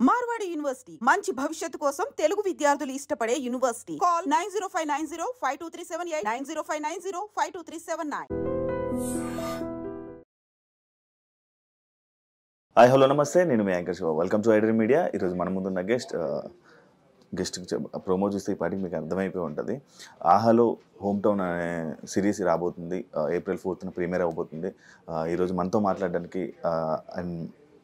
Marwadi university మంచి భవిష్యత్తు కోసం తెలుగు విద్యార్థులు ఇష్టపడే యూనివర్సిటీ. కాల్ 9059052378 9059052379. హాయ్ హలో నమస్తే, నేను మీ anchor Shiva. Welcome to iDream media. ఈరోజు మన ముందున్న గెస్ట్ ప్రోమో చూస్తే ఈ పాటికి మీకు అర్థమైపోయి ఉంటుంది. ఆహాలో హోమ్ టౌన్ అనే సిరీస్ రాబోతుంది. April 4th ప్రీమియర్ అవబోతుంది. ఈరోజు మనతో మాట్లాడడానికి అండ్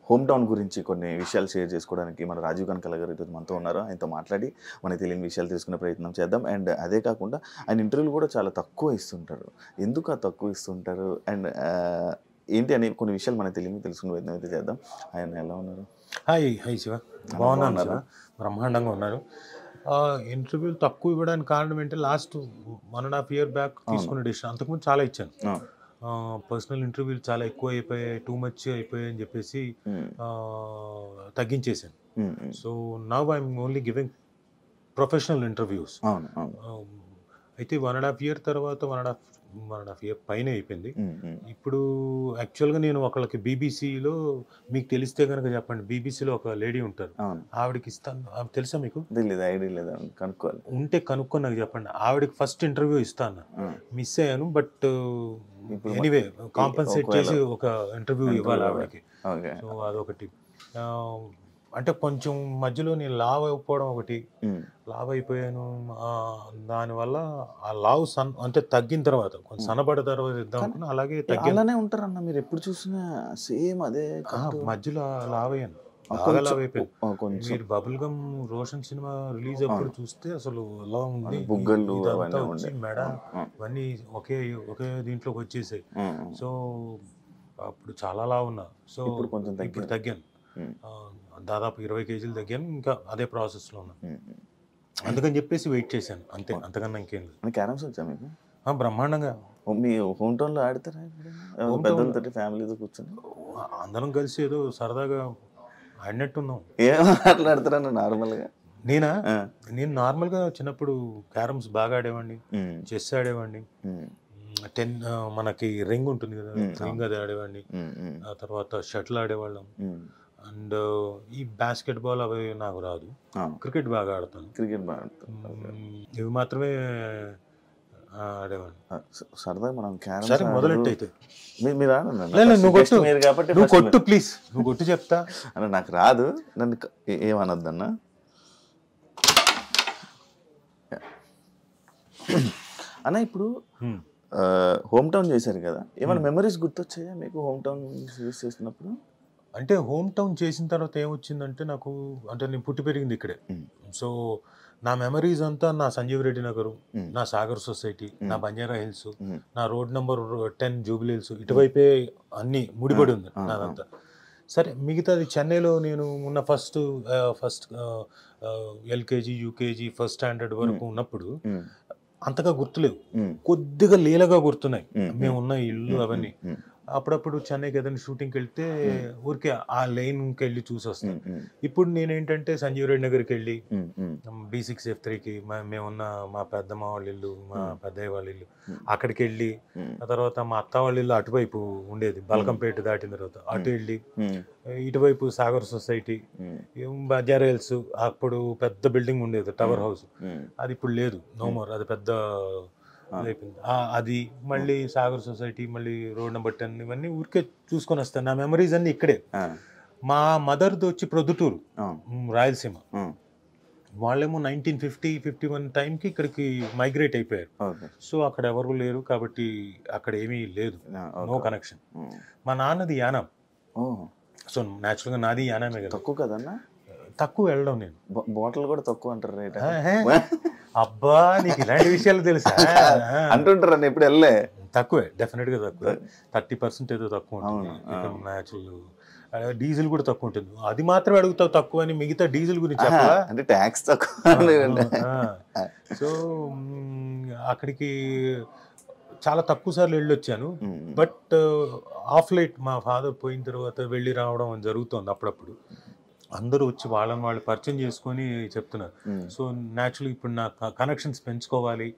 హోమ్ టౌన్ గురించి కొన్ని విషయాలు షేర్ చేసుకోవడానికి మన రాజీవ్ కనకాల గారు ఈరోజు మనతో ఉన్నారు. ఆయనతో మాట్లాడి మనకి తెలియని విషయాలు తెలుసుకునే ప్రయత్నం చేద్దాం. అండ్ అదే కాకుండా ఆయన ఇంటర్వ్యూలు కూడా చాలా తక్కువ ఇస్తుంటారు. ఎందుకు తక్కువ ఇస్తుంటారు అండ్ ఏంటి అనే కొన్ని విషయాలు మనకు తెలుసుకునే ప్రయత్నం అయితే చేద్దాం. ఆయన ఎలా ఉన్నారు? హాయ్ శివ, బాగున్నారు, బ్రహ్మాండంగా ఉన్నారు. ఇంటర్వ్యూలు తక్కువ ఇవ్వడానికి కారణం ఏంటంటే లాస్ట్ 1.5 year బ్యాక్ తీసుకున్న డిసిషన్. అంతకుముందు చాలా ఇచ్చాను. పర్సనల్ ఇంటర్వ్యూలు చాలా ఎక్కువ అయిపోయాయి, టూ మచ్ అయిపోయాయి అని చెప్పేసి తగ్గించేసాను. So now I'm only giving professional interviews. అయితే 1.5 year తర్వాత 1.5 year పైన అయిపోయింది. ఇప్పుడు యాక్చువల్గా నేను ఒకళ్ళకి బీబీసీలో, మీకు తెలిస్తే కనుక చెప్పండి, బీబీసీలో ఒక లేడీ ఉంటారు, ఆవిడకి ఇస్తాను. తెలుసా మీకు? ఐడియా లేదు, కనుక్కోవాలి. ఉంటే కనుక్కొని నాకు చెప్పండి. ఆవిడకి ఫస్ట్ ఇంటర్వ్యూ ఇస్తాను, మిస్ అయ్యాను. బట్ ఎనీవే కాంపన్సేట్ చేసి ఒక ఇంటర్వ్యూ ఇవ్వాలి ఆవిడకి. సో అదొకటి. అంటే కొంచెం మధ్యలో నేను లావ్ అయిపోవడం ఒకటి, లావ్ అయిపోయాను. దానివల్ల ఆ లావ్ అంటే తగ్గిన తర్వాత కొంచెం సన్నబడ్డ తర్వాత ఇద్దాం అనుకున్నా, అలాగే అలానే ఉంటారన్న. మీరు ఎప్పుడు చూసినా సేమ్ అదే. మధ్యలో లావ్ అయ్యాను, లావ్ అయిపోయాను. మీరు bubble gum Roshan cinema release అప్పుడు చూస్తే అసలు ఎలా ఉంది, బుగ్గలు వచ్చి మెడ ఇవన్నీ ఒకే దీంట్లోకి వచ్చేసాయి. సో అప్పుడు చాలా లావ్ ఉన్నా. సో కొంచెం ఇప్పుడు తగ్గాను, దాదాపు 20 kgs తగ్గాను. ఇంకా అదే ప్రాసెస్లో ఉన్నాను. అందుకని చెప్పేసి వెయిట్ చేశాను అంతే, అంతకన్నా ఇంకేం లేదు. క్యారమ్స్ వచ్చా మీకు? బ్రహ్మాండంగా. మీ హోమ్ టౌన్లో ఆడతారా? పెద్దలతో ఫ్యామిలీతో కూర్చొని అందరం కలిసి ఏదో సరదాగా ఆడినట్టున్నాం. ఏం మాట్లాడతారన్న నార్మల్గా? నేను నార్మల్గా చిన్నప్పుడు క్యారమ్స్ బాగా ఆడేవాడిని, చెస్ ఆడేవాడిని, మనకి రింగ్ ఉంటుంది కదా, రింగ్ అది ఆడేవాడిని. ఆ తర్వాత షటిల్ ఆడేవాళ్ళం. అండ్ ఈ బాస్కెట్ బాల్ అవి నాకు రాదు. క్రికెట్ బాగా ఆడతాను. ఇవి మాత్రమే ఆడేవాడిని. సరదా మనం సరే మొదలెట్టయితే నువ్వు కొట్టు ప్లీజ్, నువ్వు కొట్టు చెప్తా అన్న. నాకు రాదు, నన్ను ఏమనొద్దన్న. అన్న ఇప్పుడు హోమ్ టౌన్ చేశారు కదా, ఏమైనా మెమరీస్ గుర్తొచ్చాయా మీకు హోమ్ టౌన్ యూజ్ చేసినప్పుడు? అంటే హోమ్ టౌన్ చేసిన తర్వాత ఏమొచ్చిందంటే నాకు, అంటే నేను పుట్టి పెరిగింది ఇక్కడే. సో నా మెమరీస్ అంతా నా సంజీవ్ రెడ్డి నగరు, నా సాగర్ సొసైటీ, నా బంజారా హిల్స్, నా రోడ్ నెంబర్ 10 జూబిలీ హిల్స్, ఇటువైపే అన్నీ ముడిపడి ఉంది నాదంతా. సరే మిగతాది చెన్నైలో నేను ఉన్న first LKG UKG first standard వరకు ఉన్నప్పుడు అంతగా గుర్తులేవు, కొద్దిగా లీలగా గుర్తున్నాయి మేము ఉన్న ఇల్లు అవన్నీ. అప్పుడప్పుడు చెన్నైకి ఏదైనా షూటింగ్కి వెళ్తే ఊరికే ఆ లైన్కి వెళ్ళి చూసి వస్తాం. ఇప్పుడు నేనేంటంటే సంజీవ్ రెడ్డి నగర్కి వెళ్ళి, B6F3కి మేమున్న మా పెద్దమ్మ వాళ్ళ ఇల్లు, మా పెద్దయ్య వాళ్ళ ఇల్లు, అక్కడికి వెళ్ళి, ఆ తర్వాత మా అత్త వాళ్ళ ఇల్లు అటువైపు ఉండేది, బల్కంపేట దాటిన తర్వాత అటు వెళ్ళి, ఇటువైపు సాగర్ సొసైటీ, బంజారా హిల్స్, అప్పుడు పెద్ద బిల్డింగ్ ఉండేది టవర్ హౌస్, అది ఇప్పుడు లేదు, నో మోర్, అది పెద్ద అయిపోయింది. అది మళ్ళీ సాగర్ సొసైటీ, మళ్ళీ రోడ్ నెంబర్ 10, ఇవన్నీ ఊరికే చూసుకొని వస్తాను. నా మెమరీస్ అన్ని ఇక్కడే. మా మదర్ది వచ్చి ప్రొద్దుటూరు, రాయలసీమ. వాళ్ళేమో 1950-51 టైంకి ఇక్కడికి మైగ్రేట్ అయిపోయారు. సో అక్కడ ఎవరు లేరు కాబట్టి అక్కడ ఏమీ లేదు, నో కనెక్షన్. మా నాన్నది యానాం. సో న్యాచురల్గా నాది యానామే కదా. తక్కువ కదన్నా? తక్కువ వెళ్ళడం. నేను బాటిల్ కూడా తక్కువ అంటారు రేట్. అబ్బా నీకు ఇలాంటి విషయాలు తెలుసా అంటుంటారు. ఎప్పుడు వెళ్ళే తక్కువే, డెఫినెట్ గా తక్కువ, 30% ఏదో తక్కువ ఉంటుంది. న్యాచురల్ డీజిల్ కూడా తక్కువ ఉంటుంది. అది మాత్రమే అడుగుతావు తక్కువ అని, మిగతా డీజిల్ గురించి అంటే ట్యాక్స్ తక్కువ. సో అక్కడికి చాలా తక్కువ సార్లు వెళ్ళొచ్చాను. బట్ ఆఫ్ లైట్ మా ఫాదర్ పోయిన తర్వాత వెళ్ళి రావడం జరుగుతుంది అప్పుడప్పుడు. అందరూ వచ్చి వాళ్ళని వాళ్ళు పరిచయం చేసుకొని చెప్తున్నారు. సో న్యాచురల్ ఇప్పుడు నా కనెక్షన్స్ పెంచుకోవాలి,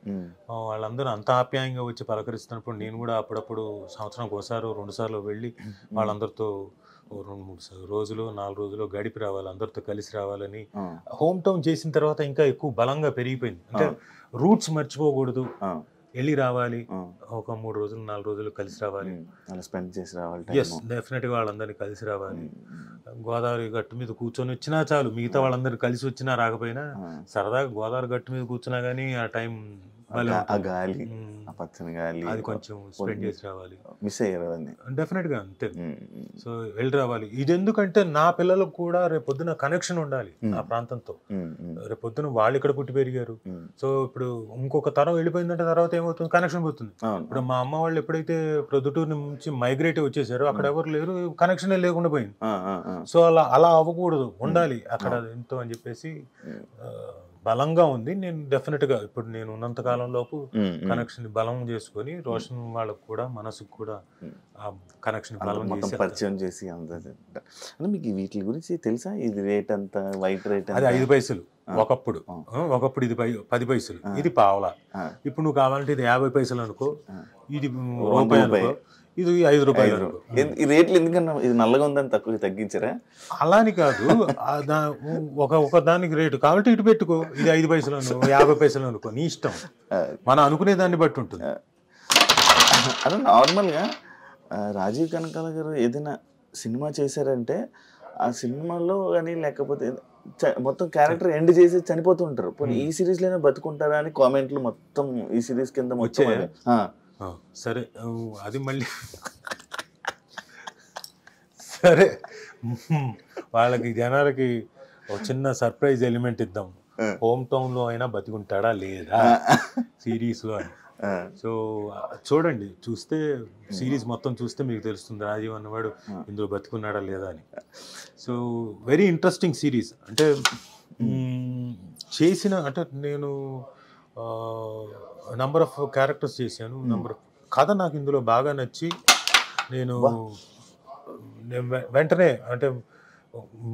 వాళ్ళందరూ అంత ఆప్యాయంగా వచ్చి పలకరిస్తున్నప్పుడు నేను కూడా అప్పుడప్పుడు సంవత్సరానికి ఒకసారి 2 సార్లు వెళ్ళి వాళ్ళందరితో 2-3 రోజులు 4 రోజులు గడిపి రావాలి, అందరితో కలిసి రావాలని. హోమ్ టౌన్ చేసిన తర్వాత ఇంకా ఎక్కువ బలంగా పెరిగిపోయింది. అంటే రూట్స్ మర్చిపోకూడదు, వెళ్ళి రావాలి, ఒక 3 రోజులు 4 రోజులు కలిసి రావాలి, స్పెండ్ చేసి రావాలి. ఎస్, డెఫినెట్గా వాళ్ళందరినీ కలిసి రావాలి. గోదావరి గట్టు మీద కూర్చొని వచ్చినా చాలు, మిగతా వాళ్ళందరూ కలిసి వచ్చినా రాకపోయినా సరదాగా గోదావరి గట్టు మీద కూర్చున్నా కానీ ఆ టైం ఆ గాలి, ఆ పచ్చని గాలి, అది కొంచెం స్పెండ్ చేసి రావాలి. మిస్ అయ్యారు అవన్నీ డెఫినెట్గా అంతే. సో వెళ్ళి రావాలి. ఇది ఎందుకంటే నా పిల్లలకు కూడా రేపొద్దున కనెక్షన్ ఉండాలి ఆ ప్రాంతంతో. రేపొద్దున వాళ్ళు ఇక్కడ పుట్టి పెరిగారు. సో ఇప్పుడు ఇంకొక తరం వెళ్ళిపోయిందంటే తర్వాత ఏమవుతుంది, కనెక్షన్ పోతుంది. ఇప్పుడు మా అమ్మ వాళ్ళు ఎప్పుడైతే ప్రొద్దుటూరు నుంచి మైగ్రేట్ వచ్చేసారో అక్కడ ఎవరు లేరు, కనెక్షన్ లేకుండా పోయింది. సో అలా అవ్వకూడదు, ఉండాలి అక్కడ ఎంతో అని చెప్పేసి బలంగా ఉంది. నేను డెఫినెట్గా ఇప్పుడు నేను ఉన్నంత కాలంలోపు కనెక్షన్ బలం చేసుకొని రోషన్ వాళ్ళకు కూడా మనసుకు కూడా ఆ కనెక్షన్ బలం పరిచయం చేసి అంటే మీకు వీటి గురించి తెలుసా? ఇది రేట్ అంత, వైట్ రేట్ అది 5 పైసలు ఒకప్పుడు ఇది 10 పైసలు, ఇది పావలా. ఇప్పుడు నువ్వు కావాలంటే ఇది 50 పైసలు అనుకో, ఇది రూపాయి అనుకో, ఇది 5 రూపాయలు. ఈ రేట్లు ఎందుకన్నా ఇది నల్లగా ఉందని తక్కువ తగ్గించారా? అలాని కాదు, ఒక దానికి రేటు కాబట్టి ఇటు పెట్టుకో, ఇది 5 పైసలు 50 పైసలు అనుకో, నీ ఇష్టం, మనం అనుకునే దాన్ని బట్టి ఉంటుంది. అదే నార్మల్గా రాజీవ్ కనకాల గారు ఏదైనా సినిమా చేశారంటే ఆ సినిమాలో కానీ లేకపోతే మొత్తం క్యారెక్టర్ ఎండ్ చేసి చనిపోతూ ఉంటారు. పోనీ ఈ సిరీస్లోనే బతుకుంటారా అని కామెంట్లు మొత్తం ఈ సిరీస్ కింద వచ్చాయి. సరే, అది మళ్ళీ సరే, వాళ్ళకి జనాలకి ఒక చిన్న సర్ప్రైజ్ ఎలిమెంట్ ఇద్దాం. హోమ్ టౌన్లో అయినా బతికుంటాడా లేదా సిరీస్లో అని. సో చూడండి, చూస్తే సిరీస్ మొత్తం చూస్తే మీకు తెలుస్తుంది రాజీవ్ అన్నవాడు ఇందులో బతుకున్నాడా లేదా అని. So very interesting series. అంటే అంటే నేను నంబర్ ఆఫ్ క్యారెక్టర్స్ చేశాను, కథ నాకు ఇందులో బాగా నచ్చి నేను వెంటనే, అంటే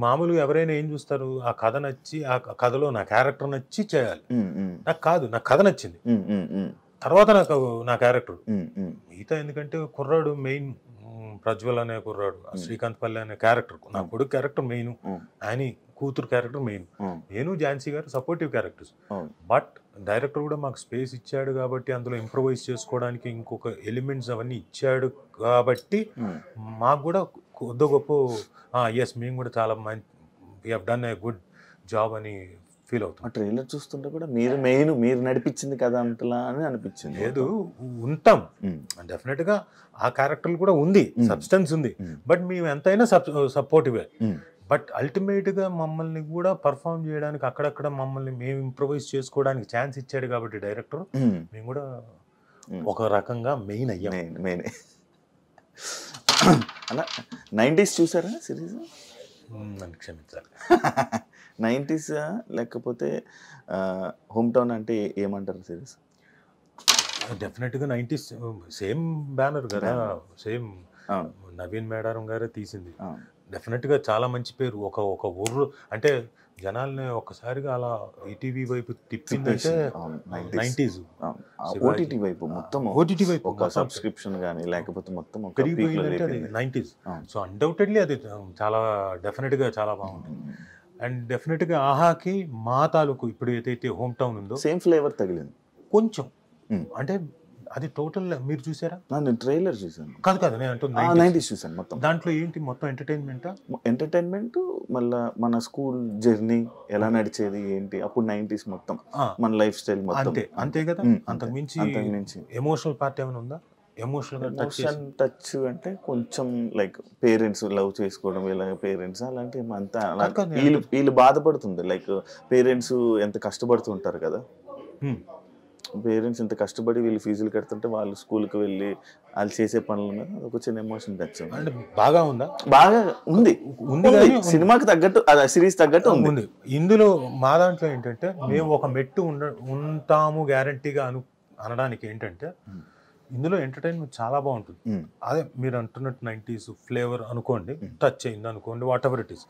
మామూలుగా ఎవరైనా ఏం చూస్తారు, ఆ కథ నచ్చి ఆ కథలో నా క్యారెక్టర్ నచ్చి చేయాలి. నాకు కాదు, నాకు కథ నచ్చింది, తర్వాత నాకు నా క్యారెక్టర్ మిగతా. ఎందుకంటే కుర్రాడు మెయిన్, ప్రజ్వల్ అనే కుర్రాడు, శ్రీకాంత్ పల్లె అనే క్యారెక్టర్, నా కొడుకు క్యారెక్టర్ మెయిన్, ఆయన కూతురు క్యారెక్టర్ మెయిన్, నేను ఝాన్సీ గారు సపోర్టివ్ క్యారెక్టర్స్. బట్ డైరెక్టర్ కూడా మాకు స్పేస్ ఇచ్చాడు కాబట్టి, అందులో ఇంప్రూవైజ్ చేసుకోవడానికి ఇంకొక ఎలిమెంట్స్ అవన్నీ ఇచ్చాడు కాబట్టి మాకు కూడా కొద్ది గొప్ప ఎస్ మేము కూడా చాలా మంచి, we have done a good job అని ఫీల్ అవుతాం. ట్రైలర్ చూస్తుంటే కూడా మీరు నడిపించింది కదా అంతలా అని అనిపించింది. లేదు, ఉంటాం డెఫినెట్గా, ఆ క్యారెక్టర్లు కూడా ఉంది, సబ్స్టెన్స్ ఉంది, బట్ మేము ఎంతైనా సపోర్టివే. బట్ అల్టిమేట్గా మమ్మల్ని కూడా పర్ఫామ్ చేయడానికి అక్కడక్కడ మమ్మల్ని మేము ఇంప్రూవైజ్ చేసుకోవడానికి ఛాన్స్ ఇచ్చాడు కాబట్టి డైరెక్టర్, మేము కూడా ఒక రకంగా మెయిన్ అయ్యాం. మెయిన్ అలా 90s చూసారా సిరీస్? నన్ను క్షమించాలి. 90s లేకపోతే హోమ్ టౌన్ అంటే ఏమంటారు సిరీస్? డెఫినెట్గా 90s, సేమ్ బ్యానర్ కదా, సేమ్ నవీన్ మేడారం గారే తీసింది. డెఫినెట్గా చాలా మంచి పేరు. ఒక ఊర్లో అంటే జనాల్ని ఒక్కసారిగా అలా ఈటీవీ వైపు తిప్పిందంటే 90s. ఓటీటీ వైపు మొత్తం, ఓటీటీ వైపు ఒక సబ్స్క్రిప్షన్ కానీ లేకపోతే మొత్తం పెరిగిపోయిందంటే అది 90s. సో అన్డౌటెడ్లీ అది చాలా డెఫినెట్గా చాలా బాగుంటుంది. అండ్ డెఫినెట్గా ఆహాకి మా తాలూకు ఇప్పుడు ఏదైతే హోమ్ టౌన్ ఉందో సేమ్ ఫ్లేవర్ తగిలింది కొంచెం. అంటే అది టోటల్ మీరు చూసారా? నేను ట్రైలర్ చూసాను. కాదు నేను అంటుంది 90s చూసాను మొత్తం. దాంట్లో ఏంటి మొత్తం ఎంటర్టైన్మెంట్, మళ్ళీ మన స్కూల్ జర్నీ ఎలా నడిచేది ఏంటి అప్పుడు 90s మొత్తం, మన లైఫ్ స్టైల్ మొత్తం అంతే కదా. అంతకు మించి ఎమోషనల్ పార్ట్ ఏమైనా ఉందా? ఎమోషనల్ టచ్ అంటే కొంచెం లైక్ పేరెంట్స్ లవ్ చేసుకోవడం, ఇలా పేరెంట్స్ అలాంటి అంతా వీళ్ళు బాధపడుతుంది. లైక్ పేరెంట్స్ ఎంత కష్టపడుతుంటారు కదా, పేరెంట్స్ ఎంత కష్టపడి వీళ్ళు ఫీజులు కడుతుంటే వాళ్ళు స్కూల్కి వెళ్ళి వాళ్ళు చేసే పనులు మీద ఒక చిన్న ఎమోషన్ టచ్. అంటే బాగా ఉందా? బాగా ఉంది, సినిమాకి తగ్గట్టు, సిరీస్ తగ్గట్టు ఉంది. ఇందులో మా దాంట్లో ఏంటంటే మేము ఒక మెట్టు ఉంటాము గ్యారంటీగా అనడానికి ఏంటంటే ఇందులో ఎంటర్టైన్మెంట్ చాలా బాగుంటుంది. అదే మీరు అంటున్నట్టు 90s ఫ్లేవర్ అనుకోండి, టచ్ అయింది అనుకోండి, వాట్ ఎవర్ ఇట్ ఈస్.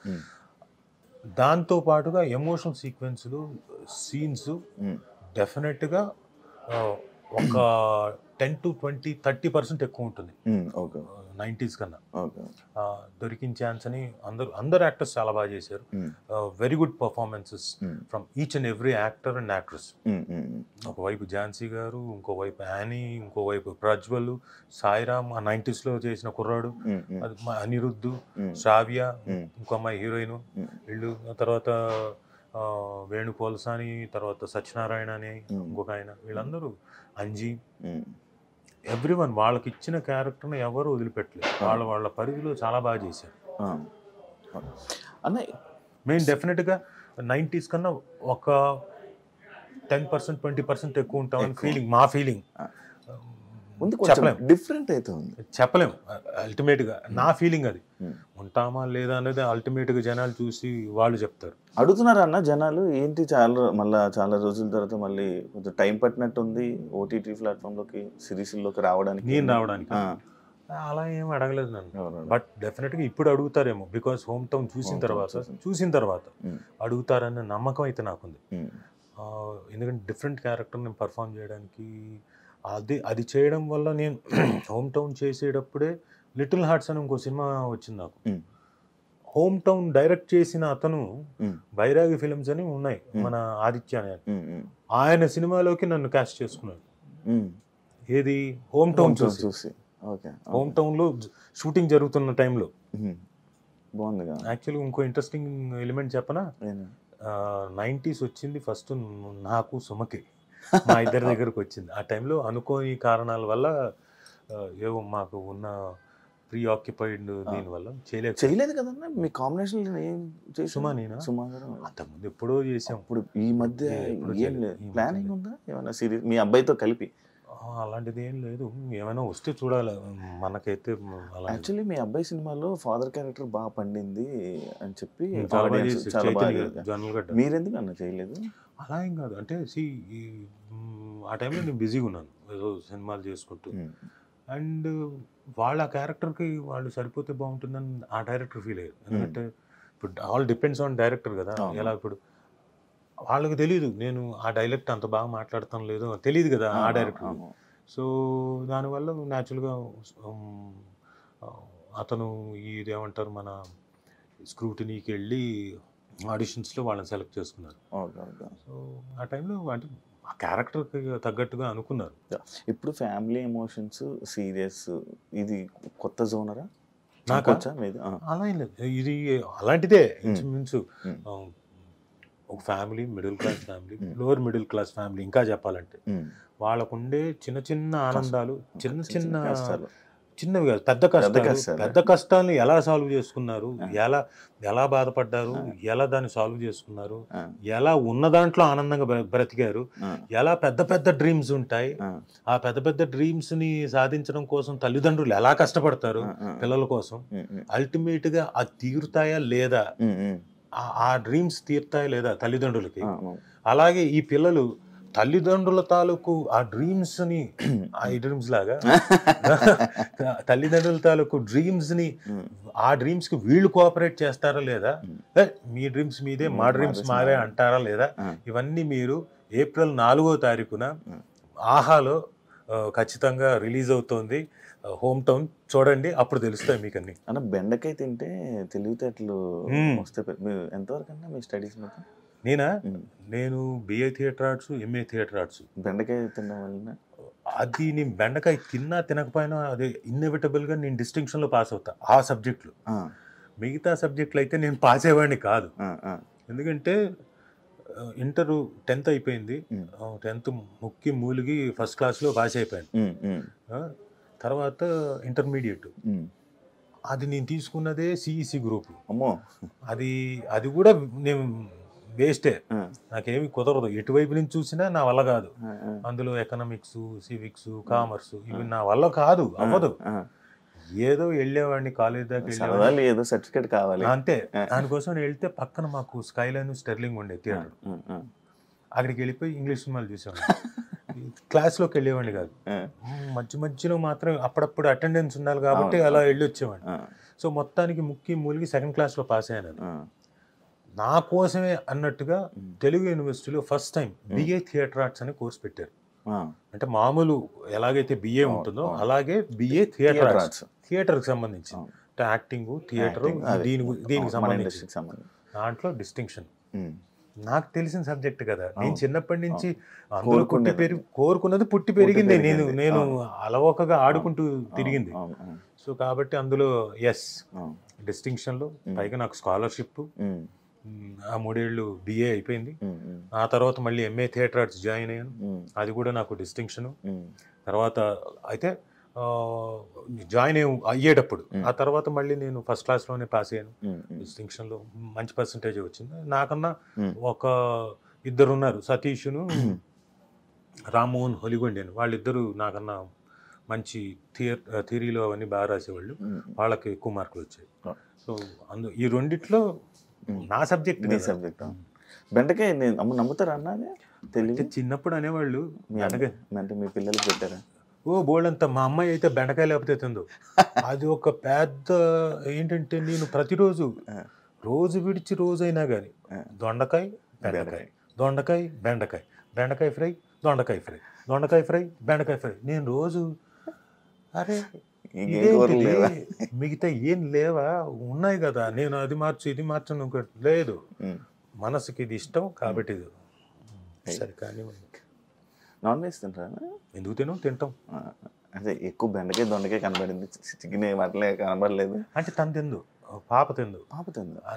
దాంతో పాటుగా ఎమోషనల్ సీక్వెన్స్లు, సీన్స్ డెఫినెట్గా ఒక 10 to 20-30% ఎక్కువ ఉంటుంది 90s కన్నా. ఓకే. దొరికిన ఛాన్స్ అని అందరు యాక్టర్స్ చాలా బాగా చేశారు. Very good performances from each and every actor and actress. ఒకవైపు ఝాన్సీ గారు, ఇంకోవైపు యానీ, ఇంకోవైపు ప్రజ్వల్, సాయిరామ్, ఆ 90s లో చేసిన కుర్రాడు, అనిరుద్ధు, శ్రావ్య, ఇంకో అమ్మాయి హీరోయిన్, వీళ్ళు, తర్వాత వేణు పోల్సాని, తర్వాత సత్యనారాయణ అని ఇంకొక ఆయన, వీళ్ళందరూ, అంజీ, ఎవ్రీవన్ వాళ్ళకి ఇచ్చిన క్యారెక్టర్ని ఎవరు వదిలిపెట్టలేదు. వాళ్ళ పరిధిలో చాలా బాగా చేశారు. అన్న మేము డెఫినెట్గా 90s కన్నా ఒక 10% 20% ఎక్కువ ఉంటామని ఫీలింగ్, మా ఫీలింగ్. చెప్పలేం, డిఫరెంట్ అయితే ఉంది, చెప్పలేం. అల్టిమేట్గా నా ఫీలింగ్ అది. ఉంటామా లేదా అనేది అల్టిమేట్గా జనాలు చూసి వాళ్ళు చెప్తారు. అడుగుతున్నారు అన్న జనాలు, ఏంటి చాలా రోజుల తర్వాత మళ్ళీ కొంచెం టైం పట్టినట్టు ఉంది ఓటీటీ ప్లాట్ఫామ్లోకి, సిరీస్లోకి రావడానికి. నేను రావడానికి అలా ఏం అడగలేదు నన్ను. బట్ డెఫినెట్గా ఇప్పుడు అడుగుతారేమో, బికాస్ హోమ్ టౌన్ చూసిన తర్వాత అడుగుతారనే నమ్మకం అయితే నాకుంది. ఎందుకంటే డిఫరెంట్ క్యారెక్టర్ నేను పర్ఫామ్ చేయడానికి, అది చేయడం వల్ల నేను హోమ్ టౌన్ చేసేటప్పుడే లిటిల్ హార్ట్స్ అని ఇంకో సినిమా వచ్చింది నాకు. హోమ్ టౌన్ డైరెక్ట్ చేసిన అతను బైరాగి ఫిల్మ్స్ అని ఉన్నాయి, మన ఆదిత్య అని, ఆయన సినిమాలోకి నన్ను క్యాస్ట్ చేసుకున్నాడు. ఏది, హోమ్ టౌన్ చూసి. హోమ్ టౌన్ లో షూటింగ్ జరుగుతున్న టైంలో. బాగుంది. యాక్చువల్గా ఇంకో ఇంట్రెస్టింగ్ ఎలిమెంట్ చెప్పనా, 90s వచ్చింది ఫస్ట్ నాకు, సుమకి, మా ఇద్దరి దగ్గరకు వచ్చింది. ఆ టైంలో అనుకోని కారణాల వల్ల, ఏవో మాకు ఉన్న ప్రీ ఆక్యుపైడ్ దీనివల్ల చేయలేదు కదన్నా. మీ కాంబినేషన్ సుమా నేను అంతకుముందు ఎప్పుడో చేసాం. ఇప్పుడు ఈ మధ్య ప్లానింగ్ ఉందా ఏమైనా సిరీస్ మీ అబ్బాయితో కలిపి? అలాంటిది ఏం లేదు, ఏమైనా వస్తే చూడాలి. మనకైతే యాక్చువల్లీ మీ అబ్బాయి సినిమాలో ఫాదర్ క్యారెక్టర్ బాగా పండింది అని చెప్పి మీరెందుకు అన్న చేయలేదు? అలా ఏం కాదు, అంటే ఆ టైంలో నేను బిజీగా ఉన్నాను ఏదో సినిమాలు చేసుకుంటూ. అండ్ వాళ్ళ క్యారెక్టర్కి వాళ్ళు సరిపోతే బాగుంటుందని ఆ డైరెక్టర్ ఫీల్ అయ్యారు. ఎందుకంటే ఇప్పుడు ఆల్ డిపెండ్స్ ఆన్ డైరెక్టర్ కదా. ఎలా ఇప్పుడు వాళ్ళకి తెలియదు నేను ఆ డైలెక్ట్ అంత బాగా మాట్లాడతాం లేదు, తెలియదు కదా ఆ డైరెక్టర్. సో దానివల్ల న్యాచురల్గా అతను ఇదేమంటారు, మన స్క్రూటినీకి వెళ్ళి ఆడిషన్స్లో వాళ్ళని సెలెక్ట్ చేసుకున్నారు. సో ఆ టైంలో అంటే ఆ క్యారెక్టర్కి తగ్గట్టుగా అనుకున్నారు. ఇప్పుడు ఫ్యామిలీ ఎమోషన్స్, సీరియస్, ఇది కొత్త జోనరా? నాకు అలా ఏం లేదు, ఇది అలాంటిదే ఇంచుమించు. ఒక family, middle class family, lower middle class family ఇంకా చెప్పాలంటే, వాళ్ళకుండే చిన్న చిన్న ఆనందాలు, చిన్నవి కాదు పెద్ద కష్టాలను ఎలా సాల్వ్ చేసుకున్నారు, ఎలా బాధపడ్డారు, ఎలా దాన్ని సాల్వ్ చేసుకున్నారు, ఎలా ఉన్న దాంట్లో ఆనందంగా బ్రతికారు, ఎలా పెద్ద డ్రీమ్స్ ఉంటాయి, ఆ పెద్ద డ్రీమ్స్ ని సాధించడం కోసం తల్లిదండ్రులు ఎలా కష్టపడతారు పిల్లల కోసం, అల్టిమేట్ గా అది తీరుతాయా లేదా, ఆ డ్రీమ్స్ తీరుతాయా లేదా తల్లిదండ్రులకి, అలాగే ఈ పిల్లలు తల్లిదండ్రుల తాలూకు ఆ డ్రీమ్స్ ని, ఈ డ్రీమ్స్ లాగా తల్లిదండ్రుల తాలూకు డ్రీమ్స్ ని, ఆ డ్రీమ్స్ కి వీళ్ళు కోఆపరేట్ చేస్తారా లేదా, మీ డ్రీమ్స్ మీదే మా డ్రీమ్స్ మావే అంటారా లేదా, ఇవన్నీ మీరు ఏప్రిల్ 4వ తారీఖున ఆహాలో ఖచ్చితంగా రిలీజ్ అవుతోంది. హోమ్ టౌన్ చూడండి, అప్పుడు తెలుస్తాయి మీకు అన్ని. అన్న బెండకాయ తింటే తెలివితేటలు వస్తాయి. ఎంతవరకు అన్నా మీ స్టడీస్ మొత్తం? నేను BA theatre arts, MA theatre arts. బెండకాయ తినడం వల్ల అది, నేను బెండకాయ తిన్నా తినకపోయినా అదే ఇన్ఎవిటబుల్గా నేను డిస్టింక్షన్లో పాస్ అవుతా ఆ సబ్జెక్టులు. మిగతా సబ్జెక్టులు అయితే నేను పాస్ అయ్యేవాడిని కాదు. ఎందుకంటే ఇంటర్ 10th అయిపోయింది, 10th ముక్కి మూలిగి ఫస్ట్ క్లాస్లో పాస్ అయిపోయాను. తర్వాత ఇంటర్మీడియట్, అది నేను తీసుకున్నదే సిఈసి గ్రూప్. అది కూడా నేను వేస్టే, నాకేమి కుదరదు. ఎటువైపు నుంచి చూసినా నా వల్ల కాదు. అందులో ఎకనామిక్స్, సివిక్స్, కామర్స్ ఇవి నా వల్ల కాదు, అవ్వదు. ఏదో వెళ్ళేవాడిని కాలేజ్ దాకా, ఏదో సర్టిఫికేట్ కావాలి అంతే. దానికోసం వెళ్తే పక్కన మాకు స్కైలైన్, స్టెర్లింగ్ ఉండే థియేటర్, అక్కడికి వెళ్ళిపోయి ఇంగ్లీష్ సినిమాలు చూసాను. క్లాస్లోకి వెళ్ళేవాడిని కాదు, మధ్యలో మాత్రం అప్పుడప్పుడు అటెండెన్స్ ఉండాలి కాబట్టి అలా వెళ్ళి వచ్చేవాడిని. సో మొత్తానికి ముక్కి మూలిగి 2nd క్లాస్లో పాస్ అయ్యాను. నా కోసమే అన్నట్టుగా తెలుగు యూనివర్సిటీలో first time BA theatre arts అనే కోర్స్ పెట్టారు. అంటే మామూలు ఎలాగైతే బిఏ ఉంటుందో అలాగే బిఏ థియేటర్కి సంబంధించి అంటే యాక్టింగ్, థియేటర్, దీనికి సంబంధించి దాంట్లో డిస్టింక్షన్. నాకు తెలిసిన సబ్జెక్ట్ కదా, నేను చిన్నప్పటి నుంచి అందులో కోరుకున్నది పుట్టి పెరిగింది, నేను అలవోకగా ఆడుకుంటూ తిరిగింది. సో కాబట్టి అందులో డిస్టింక్షన్లో పైగా నాకు స్కాలర్షిప్, ఆ 3 ఏళ్ళు బిఏ అయిపోయింది. ఆ తర్వాత మళ్ళీ ఎంఏ థియేటర్ ఆర్ట్స్ జాయిన్ అయ్యాను, అది కూడా నాకు డిస్టింక్షను. తర్వాత అయితే జాయిన్ అయ్యేటప్పుడు ఆ తర్వాత మళ్ళీ నేను ఫస్ట్ క్లాస్లోనే పాస్ అయ్యాను, డిస్టింక్షన్లో మంచి పర్సంటేజ్ వచ్చింది. నాకన్నా ఒక 2 ఉన్నారు, సతీష్ను రామ్మోహన్ హొలిగొండి అని, వాళ్ళిద్దరూ నాకన్నా మంచి థియరీలో అవన్నీ బాగా రాసేవాళ్ళు, వాళ్ళకి ఎక్కువ మార్కులు వచ్చాయి. సో ఈ రెండిట్లో నా సబ్జెక్ట్ బెండకాయ నమ్ముతారా అన్న? తెలియదు, చిన్నప్పుడు అనేవాళ్ళు. అంటే మీ పిల్లలు పెట్టారా? ఓ బోల్డంతా. మా అమ్మాయి అయితే బెండకాయ లేకపోతే తిందో. అది ఒక పెద్ద ఏంటంటే, నేను ప్రతిరోజు రోజు విడిచి రోజైనా కానీ దొండకాయ బెండకాయ, దొండకాయ బెండకాయ, బెండకాయ ఫ్రై, దొండకాయ ఫ్రై, దొండకాయ ఫ్రై, బెండకాయ ఫ్రై. నేను రోజు అరే మిగతా ఏం లేవా, ఉన్నాయి కదా, నేను అది మార్చు ఇది మార్చను లేదు, మనసుకి ఇది ఇష్టం కాబట్టి ఇది సరే. కానీ నాన్ వెజ్ తింటారా? ఎందుకు తింటాం. అదే ఎక్కువ బెండకాయ దొండకాయ కనబడింది, చికెన్ అట్లే కనబడలేదు. అంటే తను తిందు, పాప తిందు.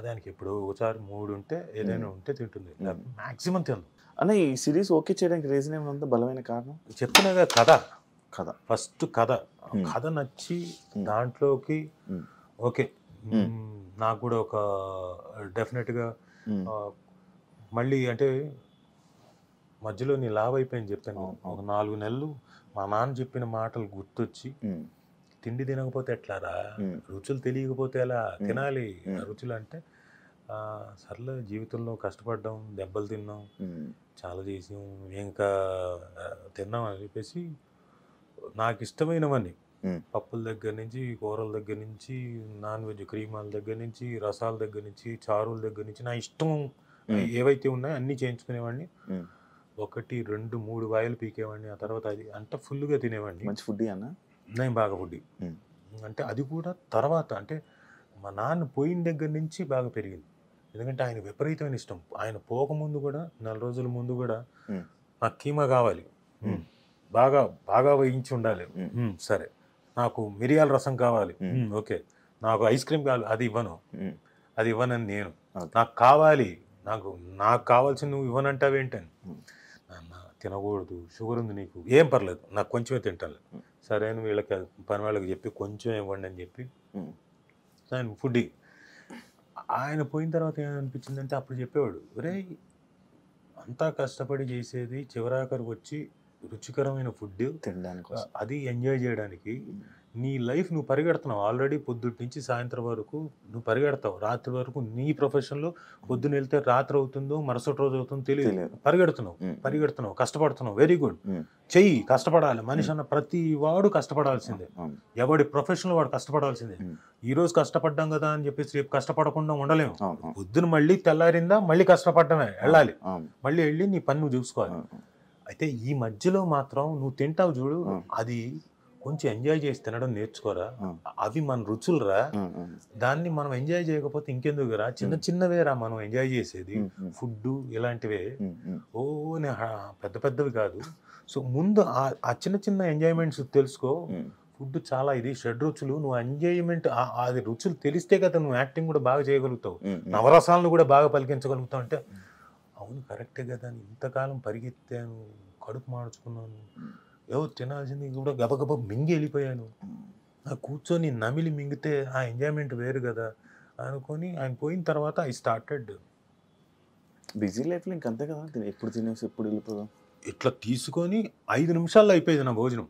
దానికి ఇప్పుడు ఒకసారి 3 ఉంటే ఏదైనా ఉంటే తింటుంది, మాక్సిమం తిందు. అన్న ఈ సిరీస్ ఓకే చేయడానికి రీజన్ ఏమంత బలమైన కారణం? చెప్తున్నా కథ ఫస్ట్ కథ నచ్చి దాంట్లోకి ఓకే. నాకు కూడా ఒక డెఫినెట్గా మళ్ళీ అంటే మధ్యలో నీ లావ్ అయిపోయింది చెప్పాను, ఒక 4 నెలలు మా నాన్న చెప్పిన మాటలు గుర్తొచ్చి, తిండి తినకపోతే ఎట్లారా, రుచులు తెలియకపోతే ఎలా తినాలి రుచులు అంటే, సర్లే జీవితంలో కష్టపడ్డాం, దెబ్బలు తిన్నాం, చాలా చేసాం, ఇంకా తిన్నాం అని చెప్పేసి నాకు ఇష్టమైనవన్నీ, పప్పుల దగ్గర నుంచి, కూరల దగ్గర నుంచి, నాన్ వెజ్ క్రీమాల దగ్గర నుంచి, రసాల దగ్గర నుంచి, చారుల దగ్గర నుంచి, నా ఇష్టం ఏవైతే ఉన్నాయో అన్నీ చేయించుకునేవాడిని. 1, 2, 3 వాయిలు పీకేవాడిని. ఆ తర్వాత అది అంత ఫుల్గా తినేవాడిని. మంచి ఫుడ్ అన్న, నేను బాగా ఫుడ్. అంటే అది కూడా తర్వాత అంటే మా నాన్న పోయిన దగ్గర నుంచి బాగా పెరిగింది. ఎందుకంటే ఆయన విపరీతమైన ఇష్టం. ఆయన పోకముందు కూడా 4 రోజుల ముందు కూడా నాకు కీమా కావాలి, బాగా వేయించి ఉండాలి, సరే. నాకు మిరియాల రసం కావాలి, ఓకే. నాకు ఐస్ క్రీమ్ కావాలి, అది ఇవ్వనని నేను, నాకు కావాలి, నాకు కావాల్సిన నువ్వు ఇవ్వనంటావేంటని. నాన్న తినకూడదు, షుగర్ ఉంది నీకు, ఏం పర్లేదు, నాకు కొంచెమే తింటాను, సరే అని వీళ్ళకి పని వాళ్ళకి చెప్పి కొంచెం ఇవ్వండి అని చెప్పి ఆయన ఫుడ్. ఆయన పోయిన తర్వాత ఏమనిపించిందంటే, అప్పుడు చెప్పేవాడు, ఒరే అంతా కష్టపడి చేసేది చివరాఖరికి వచ్చి రుచికరమైన ఫుడ్ తినడానికి, అది ఎంజాయ్ చేయడానికి నీ లైఫ్ నువ్వు పరిగెడుతున్నావు. ఆల్రెడీ పొద్దుటి నుంచి సాయంత్రం వరకు నువ్వు పరిగెడతావు, రాత్రి వరకు నీ ప్రొఫెషన్లో పొద్దున వెళ్తే రాత్రి అవుతుందో మరుసటి రోజు అవుతుందో తెలియదు, పరిగెడుతున్నావు, కష్టపడుతున్నావు, వెరీ గుడ్, చెయ్యి, కష్టపడాలి. మనిషి అన్న ప్రతి వాడు కష్టపడాల్సిందే, ఎవడి ప్రొఫెషన్లో వాడు కష్టపడాల్సిందే. ఈ రోజు కష్టపడ్డాం కదా అని చెప్పేసి రేపు కష్టపడకుండా ఉండలేము. పొద్దున మళ్ళీ తెల్లారిందా మళ్ళీ కష్టపడటమే, వెళ్ళాలి, మళ్ళీ వెళ్ళి నీ పని నువ్వు చూసుకోవాలి. అయితే ఈ మధ్యలో మాత్రం నువ్వు తింటావు చూడు, అది కొంచెం ఎంజాయ్ చేసి తినడం నేర్చుకోరా, అవి మన రుచులురా, దాన్ని మనం ఎంజాయ్ చేయకపోతే ఇంకెందుకురా, చిన్నవేరా మనం ఎంజాయ్ చేసేది, ఫుడ్ ఇలాంటివే, పెద్దవి కాదు. సో ముందు ఆ చిన్న ఎంజాయ్మెంట్స్ తెలుసుకో. ఫుడ్ చాలా ఇది 6 రుచులు, నువ్వు ఎంజాయ్మెంట్ అది రుచులు తెలిస్తే కదా నువ్వు యాక్టింగ్ కూడా బాగా చేయగలుగుతావు, నవరసాలను కూడా బాగా పలికించగలుగుతావు. అంటే అవును కరెక్టే కదా, ఇంతకాలం పరిగెత్తాను, కడుపు మార్చుకున్నాను, ఏవో తినాల్సింది కూడా గబగబ మింగి వెళ్ళిపోయాను, కూర్చొని నమిలి మింగితే ఆ ఎంజాయ్మెంట్ వేరు కదా అనుకొని ఆయన పోయిన తర్వాత ఐ స్టార్టెడ్. బిజీ లైఫ్లో ఇంకంతే కదా, ఎప్పుడు తినేసి ఎప్పుడు వెళ్ళిపోదాం, ఇట్లా తీసుకొని 5 నిమిషాల్లో అయిపోయేది నా భోజనం.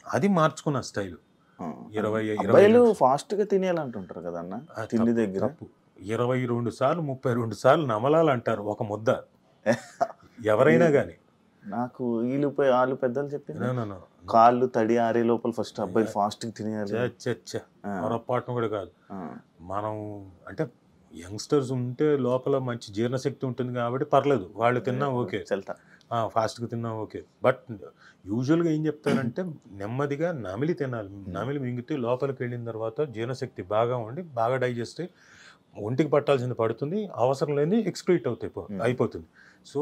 అది మార్చుకున్న స్టైల్. 20 ఫాస్ట్గా తినేయాలంటుంటారు కదా అన్న, తిండి దగ్గర 22 సార్లు 32 సార్లు నమలాలంటారు ఒక ముద్ద ఎవరైనా కానీ. నాకు వాళ్ళు పెద్దలు చెప్పిన కాళ్ళు తడి ఆరే లోపల ఫస్ట్ అబ్బాయిలు ఫాస్ట్ తినేయాలి. పొరపాటును కూడా కాదు. మనం అంటే యంగ్స్టర్స్ ఉంటే లోపల మంచి జీర్ణశక్తి ఉంటుంది కాబట్టి పర్లేదు, వాళ్ళు తిన్నా ఓకే, చల్తా ఫాస్ట్గా తిన్నా ఓకే. బట్ యూజువల్గా ఏం చెప్తారంటే నెమ్మదిగా నమిలి తినాలి. నమిలి మింగితే లోపలికి వెళ్ళిన తర్వాత జీర్ణశక్తి బాగా ఉండి బాగా డైజెస్ట్ అయ్యి ఒంటికి పట్టాల్సింది పడుతుంది, అవసరం లేని ఎక్స్క్రీట్ అయిపోతుంది. So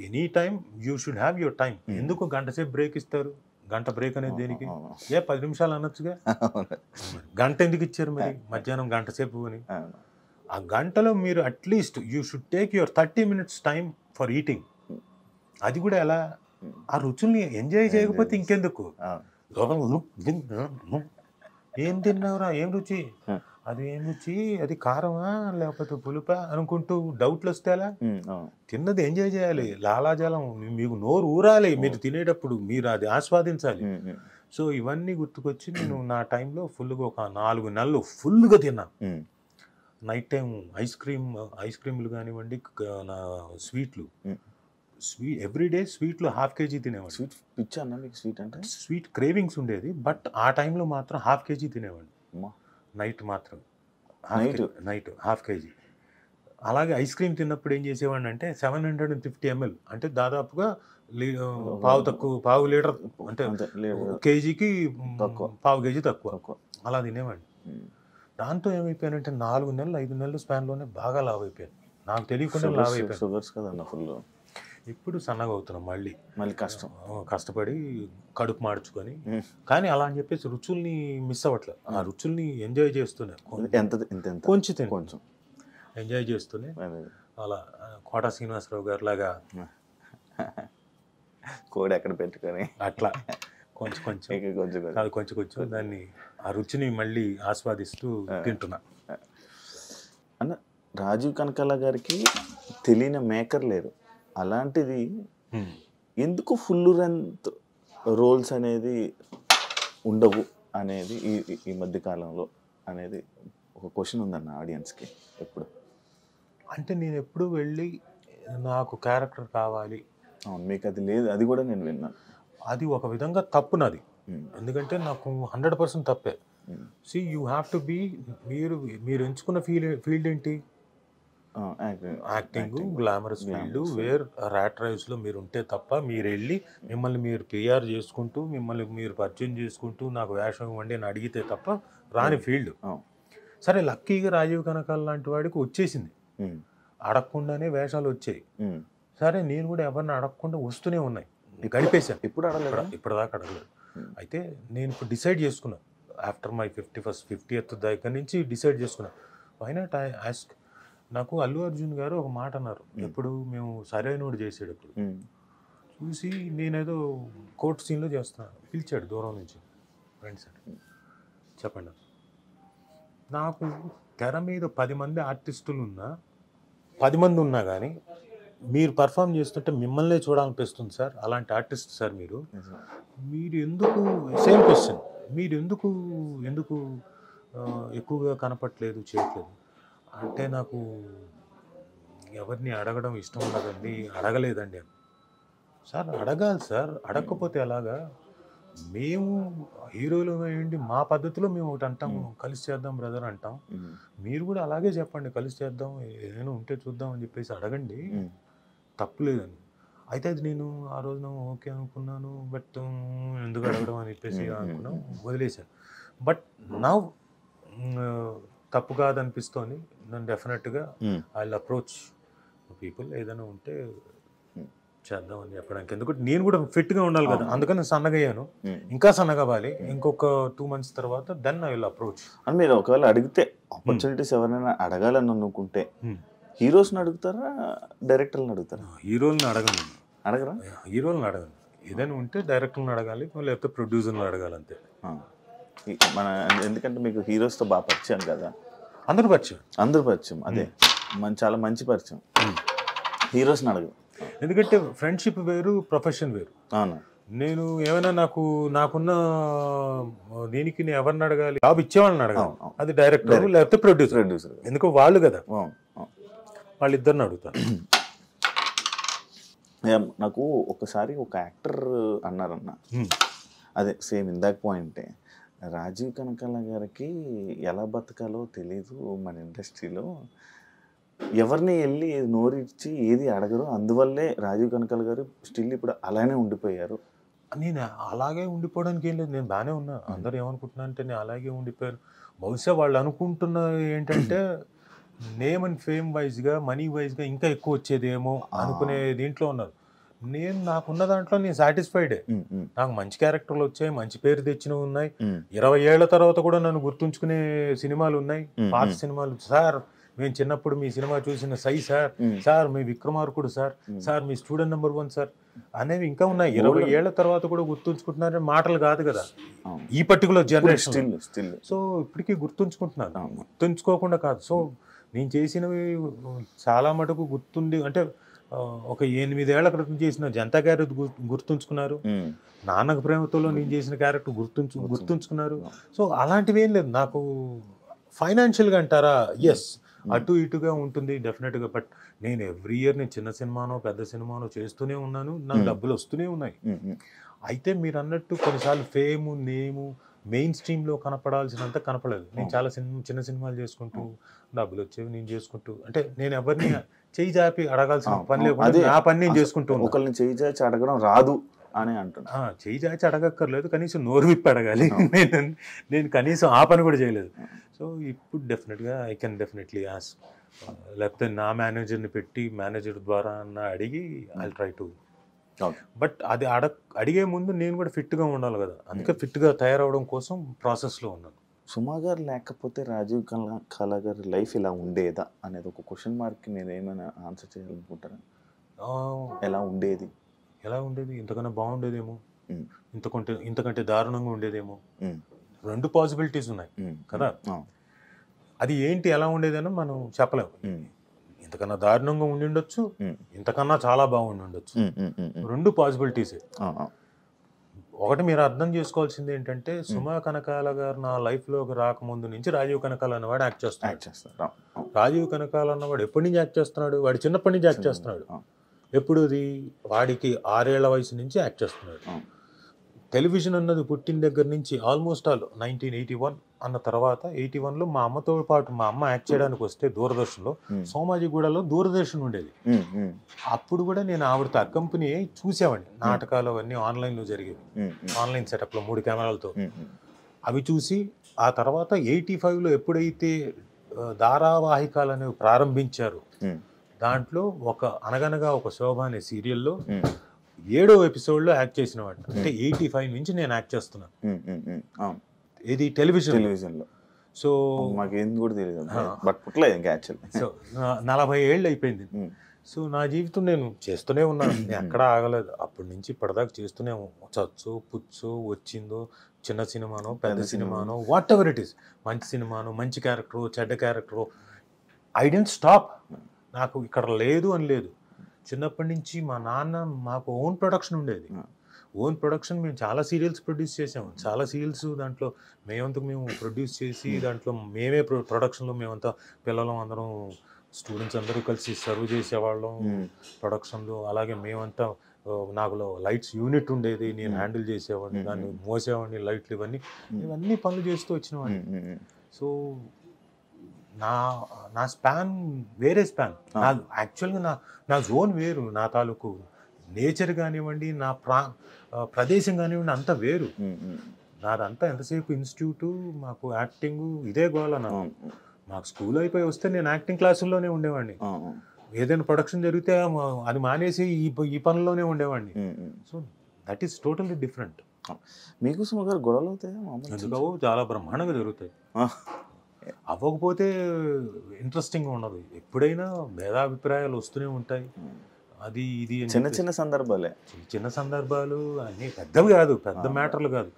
any time you should have your time. ఎందుకు గంట సేపు బ్రేక్ ఇస్తారు? గంట బ్రేక్ అనేది దేనికి? 10 నిమిషాలు అనొచ్చుగా, గంట ఎందుకు ఇచ్చారు మరి మధ్యాహ్నం గంట సేపు అని? ఆ గంటలో మీరు at least you should take your 30 minutes time for eating. అది కూడా ఎలా? ఆ రుచుల్ని ఎంజాయ్ చేయకపోతే ఇంకెందుకు? ఏం తిన్నావురా, ఏం రుచి, అది ఏం రుచి, అది కారమా లేకపోతే పులుపా అనుకుంటూ డౌట్లు వస్తే ఎలా? తిన్నది ఎంజాయ్ చేయాలి, లాలాజలం మీకు నోరు ఊరాలి మీరు తినేటప్పుడు, మీరు అది ఆస్వాదించాలి. సో ఇవన్నీ గుర్తుకొచ్చి నేను నా టైంలో ఫుల్గా ఒక 4 నెలలు ఫుల్గా తిన్నాను. నైట్ టైం ఐస్ క్రీమ్లు కానివ్వండి, నా స్వీట్లు, ఎవ్రీడే స్వీట్లు 1/2 kg తినేవాడు. స్వీట్ పిచ్చా అన్న మీకు? స్వీట్ అంటే స్వీట్ క్రేవింగ్స్ ఉండేది, బట్ ఆ టైంలో మాత్రం 1/2 kg తినేవాడు నైట్ మాత్రం. Night 1/2 kg. అలాగే ఐస్ క్రీమ్ తిన్నప్పుడు ఏం చేసేవాడిని అంటే 750 ml అంటే దాదాపుగా పావు లీటర్ అంటే కేజీకి 1/2 kg తక్కువ అలా తినేవాడిని. దాంతో ఏమైపోయానంటే 4 నెలలు 5 నెలల స్పాన్లోనే బాగా లావ్ అయిపోయాను, నాకు తెలియకుండా లావ్ అయిపోయాను. షుగర్స్ కదన్న ఫుల్. ఇప్పుడు సన్నగా అవుతున్నాం మళ్ళీ కష్టపడి కడుపు మార్చుకొని. కానీ అలా అని చెప్పేసి రుచుల్ని మిస్ అవ్వట్లేదు, ఆ రుచుల్ని ఎంజాయ్ చేస్తూనే కొంచెం ఎంజాయ్ చేస్తూనే అలా కోట శ్రీనివాసరావు గారు లాగా కోడి ఎక్కడ పెట్టుకొని అట్లా కొంచెం దాన్ని ఆ రుచిని మళ్ళీ ఆస్వాదిస్తూ తింటున్నా. అన్న రాజీవ్ కనకాల గారికి తెలియని మేకర్ లేరు, అలాంటిది ఎందుకు ఫుల్ లెంత్ రోల్స్ అనేది ఉండవు అనేది ఈ మధ్య కాలంలో అనేది ఒక క్వశ్చన్ ఉందన్న ఆడియన్స్కి ఎప్పుడు. అంటే నేను ఎప్పుడు వెళ్ళి నాకు క్యారెక్టర్ కావాలి, అవును మీకు అది లేదు, అది కూడా నేను విన్నాను. అది ఒక విధంగా తప్పు నాది, ఎందుకంటే నాకు 100% తప్పే. See you have to be, మీరు ఎంచుకున్న ఫీల్డ్ ఏంటి? Acting, glamorous field, where rat రైస్లో మీరు ఉంటే తప్ప మీరు వెళ్ళి మిమ్మల్ని మీరు పిఆర్ చేసుకుంటూ మిమ్మల్ని మీరు పరిచయం చేసుకుంటూ నాకు వేషం ఇవ్వండి అని అడిగితే తప్ప రాని ఫీల్డ్. సరే లక్కీగా రాజీవ్ కనకాల లాంటి వాడికి వచ్చేసింది, అడగకుండానే వేషాలు వచ్చాయి. సరే నేను కూడా ఎవరిని అడగకుండా వస్తూనే ఉన్నాయి, గడిపేశాను. ఇప్పటిదాకా అడగలేదు. అయితే నేను ఇప్పుడు డిసైడ్ చేసుకున్నా, ఆఫ్టర్ మై 50th దగ్గర నుంచి డిసైడ్ చేసుకున్నా, వై నాట్ ఐ ఆస్క్. నాకు అల్లు అర్జున్ గారు ఒక మాట అన్నారు, ఎప్పుడు మేము సరైనోడు చేసేటప్పుడు చూసి, నేనేదో కోర్ట్ సీన్లో చేస్తున్నాను, పిలిచాడు దూరం నుంచి, ఫ్రెండ్స్ అని చెప్పండి. నాకు తెర మీద 10 మంది ఆర్టిస్టులు ఉన్నా 10 మంది ఉన్నా కానీ మీరు పర్ఫామ్ చేస్తుంటే మిమ్మల్నే చూడాలనిపిస్తుంది సార్, అలాంటి ఆర్టిస్ట్ సార్ మీరు ఎందుకు, సేమ్ క్వశ్చన్, మీరు ఎందుకు ఎక్కువగా కనపట్లేదు, చేయట్లేదు అంటే, నాకు ఎవరిని అడగడం ఇష్టం ఉండదండి, అడగలేదండి అని. సార్ అడగాలి సార్, అడగకపోతే ఎలాగా? మేము హీరోలు అయ్యండి మా పద్ధతిలో మేము ఒకటి అంటాం, కలిసి చేద్దాం బ్రదర్ అంటాం, మీరు కూడా అలాగే చెప్పండి, కలిసి చేద్దాం, ఏదైనా ఉంటే చూద్దాం అని చెప్పేసి అడగండి, తప్పులేదని. అయితే అది నేను ఆ రోజున ఓకే అనుకున్నాను, బట్ ఎందుకు అడగడం అని చెప్పేసి అనుకున్నాం, వదిలేశాను. బట్ నా తప్పు కాదనిపిస్తోంది, నన్ను డెఫినెట్గా ఐ విల్ అప్రోచ్ పీపుల్, ఏదైనా ఉంటే చేద్దాం అని చెప్పడానికి. ఎందుకంటే నేను కూడా ఫిట్గా ఉండాలి కదా, అందుకని సన్నగా అయ్యాను, ఇంకా సన్నగా అవ్వాలి. ఇంకొక 2 months తర్వాత దెన్ ఐ విల్ అప్రోచ్. అని మీరు ఒకవేళ అడిగితే ఆపర్చునిటీస్ ఎవరైనా అడగాలని అనుకుంటే హీరోస్ని అడుగుతారా, డైరెక్టర్లను అడుగుతారా? హీరోలను అడగరా? హీరోలను అడగను, ఏదైనా ఉంటే డైరెక్టర్లను అడగాలి, లేకపోతే ప్రొడ్యూసర్లను అడగాలి, అంతే. మన ఎందుకంటే మీకు హీరోస్తో బాగా పరిచయం కదా, అందరూ పరిచయం, అదే చాలా మంచి పరిచయం. హీరోస్ని అడగదు, ఎందుకంటే ఫ్రెండ్షిప్ వేరు, ప్రొఫెషన్ వేరు. అవును, నేను ఏమైనా నాకున్న దీనికి నేను ఎవరిని అడగాలి, జాబ్ ఇచ్చేవాళ్ళని అడగాలి, అది డైరెక్టర్ లేకపోతే ప్రొడ్యూసర్, ఎందుకో వాళ్ళు కదా, వాళ్ళిద్దరిని అడుగుతాను. నాకు ఒకసారి ఒక యాక్టర్ అన్నారన్న, అదే సేమ్ ఇందాక పాయింటే, రాజీవ్ కనకాల గారికి ఎలా బతకాలో తెలీదు మన ఇండస్ట్రీలో, ఎవరిని వెళ్ళి నోరిచ్చి ఏది అడగరు, అందువల్లే రాజీవ్ కనకాల గారు స్టిల్ ఇప్పుడు అలానే ఉండిపోయారు. నేను అలాగే ఉండిపోవడానికి ఏం లేదు, నేను బాగానే ఉన్నా. అందరూ ఏమనుకుంటున్నా అంటే నేను అలాగే ఉండిపోయాను. బహుశా వాళ్ళు అనుకుంటున్న ఏంటంటే నేమ్ అండ్ ఫేమ్ వైజ్గా, మనీ వైజ్గా ఇంకా ఎక్కువ వచ్చేదేమో అనుకునే దీంట్లో ఉన్నారు. నేను నాకున్న దాంట్లో నేను సాటిస్ఫైడే. నాకు మంచి క్యారెక్టర్లు వచ్చాయి, మంచి పేరు తెచ్చినవి ఉన్నాయి. 20 ఏళ్ల తర్వాత కూడా నన్ను గుర్తుంచుకునే సినిమాలు ఉన్నాయి, పాత సినిమాలు. సార్ మేము చిన్నప్పుడు మీ సినిమా చూసిన సై సార్, సార్ మీ విక్రమార్కుడు సార్, సార్ మీ స్టూడెంట్ నెంబర్ 1 సార్ అనేవి ఇంకా ఉన్నాయి. 20 ఏళ్ల తర్వాత కూడా గుర్తుంచుకుంటున్నారని మాటలు కాదు కదా ఈ పర్టికులర్ జనరేషన్. సో ఇప్పటికీ గుర్తుంచుకుంటున్నారు, గుర్తుంచుకోకుండా కాదు. సో నేను చేసినవి చాలా మటుకు గుర్తుండి, అంటే ఒక 8 ఏళ్ల క్రితం చేసిన జనతా క్యారెక్టర్ గుర్తుంచుకున్నారు, నాన్నకు ప్రేమతో నేను చేసిన క్యారెక్టర్ గుర్తుంచుకున్నారు. సో అలాంటివి ఏం లేదు నాకు. ఫైనాన్షియల్గా అంటారా, ఎస్ అటు ఇటుగా ఉంటుంది డెఫినెట్గా. బట్ నేను ఎవ్రీ ఇయర్ నేను చిన్న సినిమానో పెద్ద సినిమానో చేస్తూనే ఉన్నాను, నాకు డబ్బులు వస్తూనే ఉన్నాయి. అయితే మీరు అన్నట్టు కొన్నిసార్లు ఫేమ్, నేము మెయిన్ స్ట్రీమ్లో కనపడాల్సినంత కనపడలేదు. నేను చాలా చిన్న సినిమాలు చేసుకుంటూ డబ్బులు వచ్చేవి నేను చేసుకుంటూ, అంటే నేను ఎవరిని చేయి జాపి అడగాల్సిన పని లేకుండా నా పని నేను చేసుకుంటూ. ఒకరిని చేయి చాచి అడగడం రాదు అని అంటున్నా. చేయి చాచి అడగక్కర్లేదు, కనీసం నోరు విప్పి అడగాలి. నేను కనీసం ఆ పని కూడా చేయలేదు. సో ఇప్పుడు డెఫినెట్గా ఐ కెన్ డెఫినెట్లీ ఆస్క్, లేకపోతే నా మేనేజర్ని పెట్టి మేనేజర్ ద్వారా అడిగి ఐ ట్రై టు. బట్ అది అడిగే ముందు నేను కూడా ఫిట్గా ఉండాలి కదా, అందుకే ఫిట్గా తయారవడం కోసం ప్రాసెస్లో ఉన్నాను. సుమా గారు లేకపోతే రాజీవ్ కళ గారి లైఫ్ ఇలా ఉండేదా అనేది ఒక క్వశ్చన్ మార్క్కి మీరు ఏమైనా ఆన్సర్ చేయాలనుకుంటారా? ఎలా ఉండేది? ఇంతకన్నా బాగుండేదేమో, ఇంతకంటే దారుణంగా ఉండేదేమో. 2 పాసిబిలిటీస్ ఉన్నాయి కదా. అది ఏంటి ఎలా ఉండేదని మనం చెప్పలేము. ఇంతకన్నా దారుణంగా ఉండి ఉండొచ్చు, ఇంతకన్నా చాలా బాగుండి ఉండొచ్చు. 2 పాసిబిలిటీసే. ఒకటి మీరు అర్థం చేసుకోవాల్సింది ఏంటంటే, సుమా కనకాల గారు నా లైఫ్లోకి రాకముందు నుంచి రాజీవ్ కనకాల అన్నవాడు యాక్ట్ చేస్తున్నాడు. రాజీవ్ కనకాల అన్నవాడు ఎప్పటి నుంచి యాక్ట్ చేస్తున్నాడు? వాడు చిన్నప్పటి నుంచి యాక్ట్ చేస్తున్నాడు. ఎప్పుడుది? వాడికి 6 ఏళ్ల వయసు నుంచి యాక్ట్ చేస్తున్నాడు. టెలివిజన్ అన్నది పుట్టిన దగ్గర నుంచి ఆల్మోస్ట్ ఆల్ 1981 అన్న తర్వాత 81లో మా అమ్మతో పాటు మా అమ్మ యాక్ట్ చేయడానికి వస్తే దూరదర్శన్లో, సోమాజిగూడలో దూరదర్శన్ ఉండేది. అప్పుడు కూడా నేను ఆవిడతో అకంపెనీ చూసేవాడిని. నాటకాలు అవన్నీ ఆన్లైన్లో జరిగేవి, ఆన్లైన్ సెటప్లో 3 కెమెరాలతో. అవి చూసి ఆ తర్వాత 85లో ఎప్పుడైతే ధారావాహికాలు అనేవి ప్రారంభించారు, దాంట్లో అనగనగా ఒక శోభ అనే సీరియల్లో 7వ ఎపిసోడ్లో యాక్ట్ చేసిన వాడు. అంటే 85 నుంచి నేను యాక్ట్ చేస్తున్నాను. ఇది టెలివిజన్లో. సో మాకేం కూడా తెలియదు, బట్ పుట్టలేదు ఇంకా యాక్చువల్లీ. సో 40 ఏళ్ళు అయిపోయింది. సో నా జీవితం నేను చేస్తూనే ఉన్నాను, నేను ఎక్కడా ఆగలేదు. అప్పటి నుంచి ఇప్పటిదాకా చేస్తూనే, చచ్చు పుచ్చు వచ్చిందో, చిన్న సినిమానో పెద్ద సినిమానో, వాట్ ఎవర్ ఇట్ ఈస్, మంచి సినిమానో మంచి క్యారెక్టరు చెడ్డ క్యారెక్టరు, ఐ డోంట్ స్టాప్. నాకు ఇక్కడ లేదు అని లేదు. చిన్నప్పటి నుంచి మా నాన్న మాకు ఓన్ ప్రొడక్షన్ ఉండేది. ఓన్ ప్రొడక్షన్ మేము చాలా సీరియల్స్ ప్రొడ్యూస్ చేసాము. చాలా సీరియల్స్ దాంట్లో మేము ప్రొడ్యూస్ చేసి దాంట్లో మేమే ప్రొడక్షన్లో మేమంతా పిల్లలు అందరం స్టూడెంట్స్ అందరూ కలిసి సర్వ్ చేసేవాళ్ళం ప్రొడక్షన్లో. అలాగే మేమంతా నాకు లైట్స్ యూనిట్ ఉండేది, నేను హ్యాండిల్ చేసేవాడిని, దాన్ని మోసేవాడిని, లైట్లు ఇవన్నీ పనులు చేస్తూ వచ్చినవాడిని. సో నా స్పాన్ వేరే స్పాన్. యాక్చువల్గా నా జోన్ వేరు, నా తాలూకు నేచర్ కానివ్వండి, నా ప్రదేశం కానివ్వండి, అంతా వేరు. నాదంతా ఎంతసేపు ఇన్స్టిట్యూటు, మాకు యాక్టింగ్ ఇదే గోల. నాకు స్కూల్ అయిపోయి వస్తే నేను యాక్టింగ్ క్లాసుల్లోనే ఉండేవాడిని. ఏదైనా ప్రొడక్షన్ జరిగితే అది మానేసి ఈ పనుల్లోనే ఉండేవాడిని. So that is totally different. మీకు సుమ గారు గొడవలు అవుతాయి? ఎందుకు చాలా బ్రహ్మాండంగా జరుగుతాయి. అవ్వకపోతే ఇంట్రెస్టింగ్గా ఉండదు. ఎప్పుడైనా భేదాభిప్రాయాలు వస్తూనే ఉంటాయి. అది ఇది చిన్న సందర్భాలే, చిన్న సందర్భాలు అన్నీ పెద్దవి కాదు, పెద్ద మ్యాటర్లు కాదు.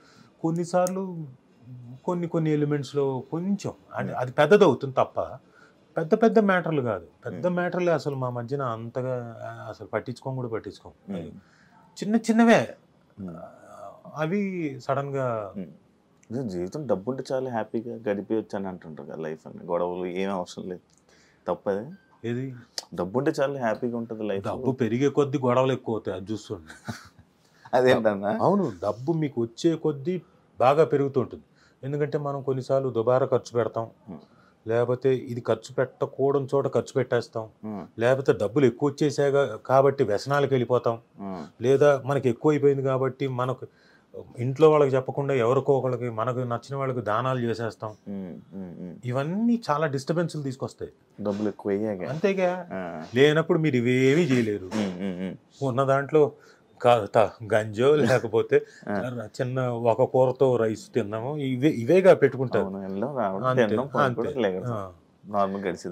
కొన్నిసార్లు కొన్ని ఎలిమెంట్స్లో కొంచెం అది పెద్దది అవుతుంది తప్ప పెద్ద మ్యాటర్లు కాదు. పెద్ద మ్యాటర్లే అసలు మా మధ్యన అంతగా అసలు పట్టించుకోం. చిన్నవే అవి సడన్గా. జీవితం డబ్బు ఉంటే చాలా హ్యాపీగా గడిపేయచ్చు అని అంటుంటారు కదా, లైఫ్ అని గొడవలు ఏమీ అవసరం లేదు. తప్పదే? ఏది? డబ్బు ఉంటే చాలా హ్యాపీగా ఉంటుంది లైఫ్. డబ్బు పెరిగే కొద్దీ గొడవలు ఎక్కువ అవుతాయి, అది చూస్తుండే. అదేంటన్నా? అవును, డబ్బు మీకు వచ్చే కొద్దీ బాగా పెరుగుతుంటుంది. ఎందుకంటే మనం కొన్నిసార్లు దుబారా ఖర్చు పెడతాం, లేకపోతే ఇది ఖర్చు పెట్టకూడని చోట ఖర్చు పెట్టేస్తాం, లేకపోతే డబ్బులు ఎక్కువ వచ్చేసాక కాబట్టి వ్యసనాలకు వెళ్ళిపోతాం, లేదా మనకి ఎక్కువ అయిపోయింది కాబట్టి మనకు ఇంట్లో వాళ్ళకి చెప్పకుండా ఎవరికో ఒకళ్ళకి మనకు నచ్చిన వాళ్ళకి దానాలు చేసేస్తాం. ఇవన్నీ చాలా డిస్టర్బెన్స్లు తీసుకొస్తాయి. డబ్బులు ఎక్కువ అంతేగా, లేనప్పుడు మీరు ఇవేమీ చేయలేరు. ఉన్న దాంట్లో గంజో లేకపోతే చిన్న ఒక కూరతో రైస్ తిన్నాము, ఇవేగా పెట్టుకుంటారు.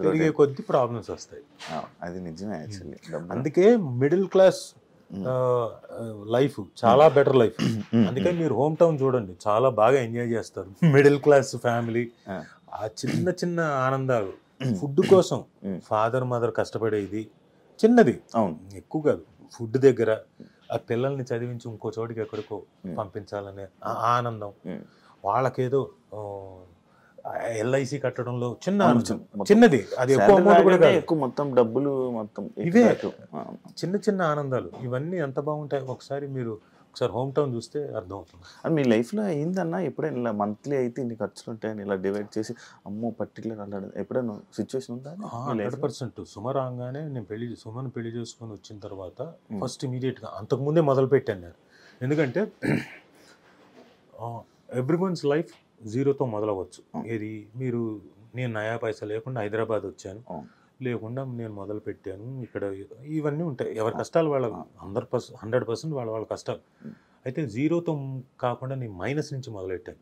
పెరిగే కొద్ది ప్రాబ్లమ్స్ వస్తాయి. అది నిజమే యాక్చువల్లీ. అందుకే మిడిల్ క్లాస్ లైఫ్ చాలా బెటర్ లైఫ్. అందుకే మీరు హోమ్ టౌన్ చూడండి, చాలా బాగా ఎంజాయ్ చేస్తారు. మిడిల్ క్లాస్ ఫ్యామిలీ ఆ చిన్న చిన్న ఆనందాలు, ఫుడ్ కోసం ఫాదర్ మదర్ కష్టపడేది చిన్నది, అవును ఎక్కువ కాదు, ఫుడ్ దగ్గర ఆ పిల్లల్ని చదివించి ఇంకో చోటికి ఎక్కడికో పంపించాలనే ఆనందం, వాళ్ళకేదో ఎల్ఐసి కట్టడంలో చిన్నది, అది ఎక్కువ అమౌంట్ కూడా కాదు, ఎక్కువ మొత్తం డబ్బులు మొత్తం ఇవే చిన్న చిన్న ఆనందాలు. ఇవన్నీ ఎంత బాగుంటాయి ఒకసారి మీరు హోమ్ టౌన్ చూస్తే అర్థమవుతుంది. అని మీ లైఫ్లో అయిందన్నా ఎప్పుడైనా ఇలా మంత్లీ అయితే ఇన్ని ఖర్చులు ఉంటాయని ఇలా డివైడ్ చేసి అమ్మో పర్టికులర్ అలా ఎప్పుడైనా సిచ్యువేషన్ ఉందా? 100%. సుమ రాగానే నేను సుమను పెళ్లి చేసుకొని వచ్చిన తర్వాత ఫస్ట్ ఇమీడియట్గా అంతకుముందే మొదలు పెట్టాను నేను. ఎందుకంటే ఎవ్రీవన్స్ లైఫ్ జీరోతో మొదలవచ్చు. ఏది నేను నయా పైసా లేకుండా హైదరాబాద్ వచ్చాను, లేకుండా నేను మొదలు పెట్టాను. ఇక్కడ ఇవన్నీ ఉంటాయి, ఎవరి కష్టాలు వాళ్ళ 100% వాళ్ళ కష్టాలు. అయితే జీరోతో కాకుండా నేను మైనస్ నుంచి మొదలెట్టాను.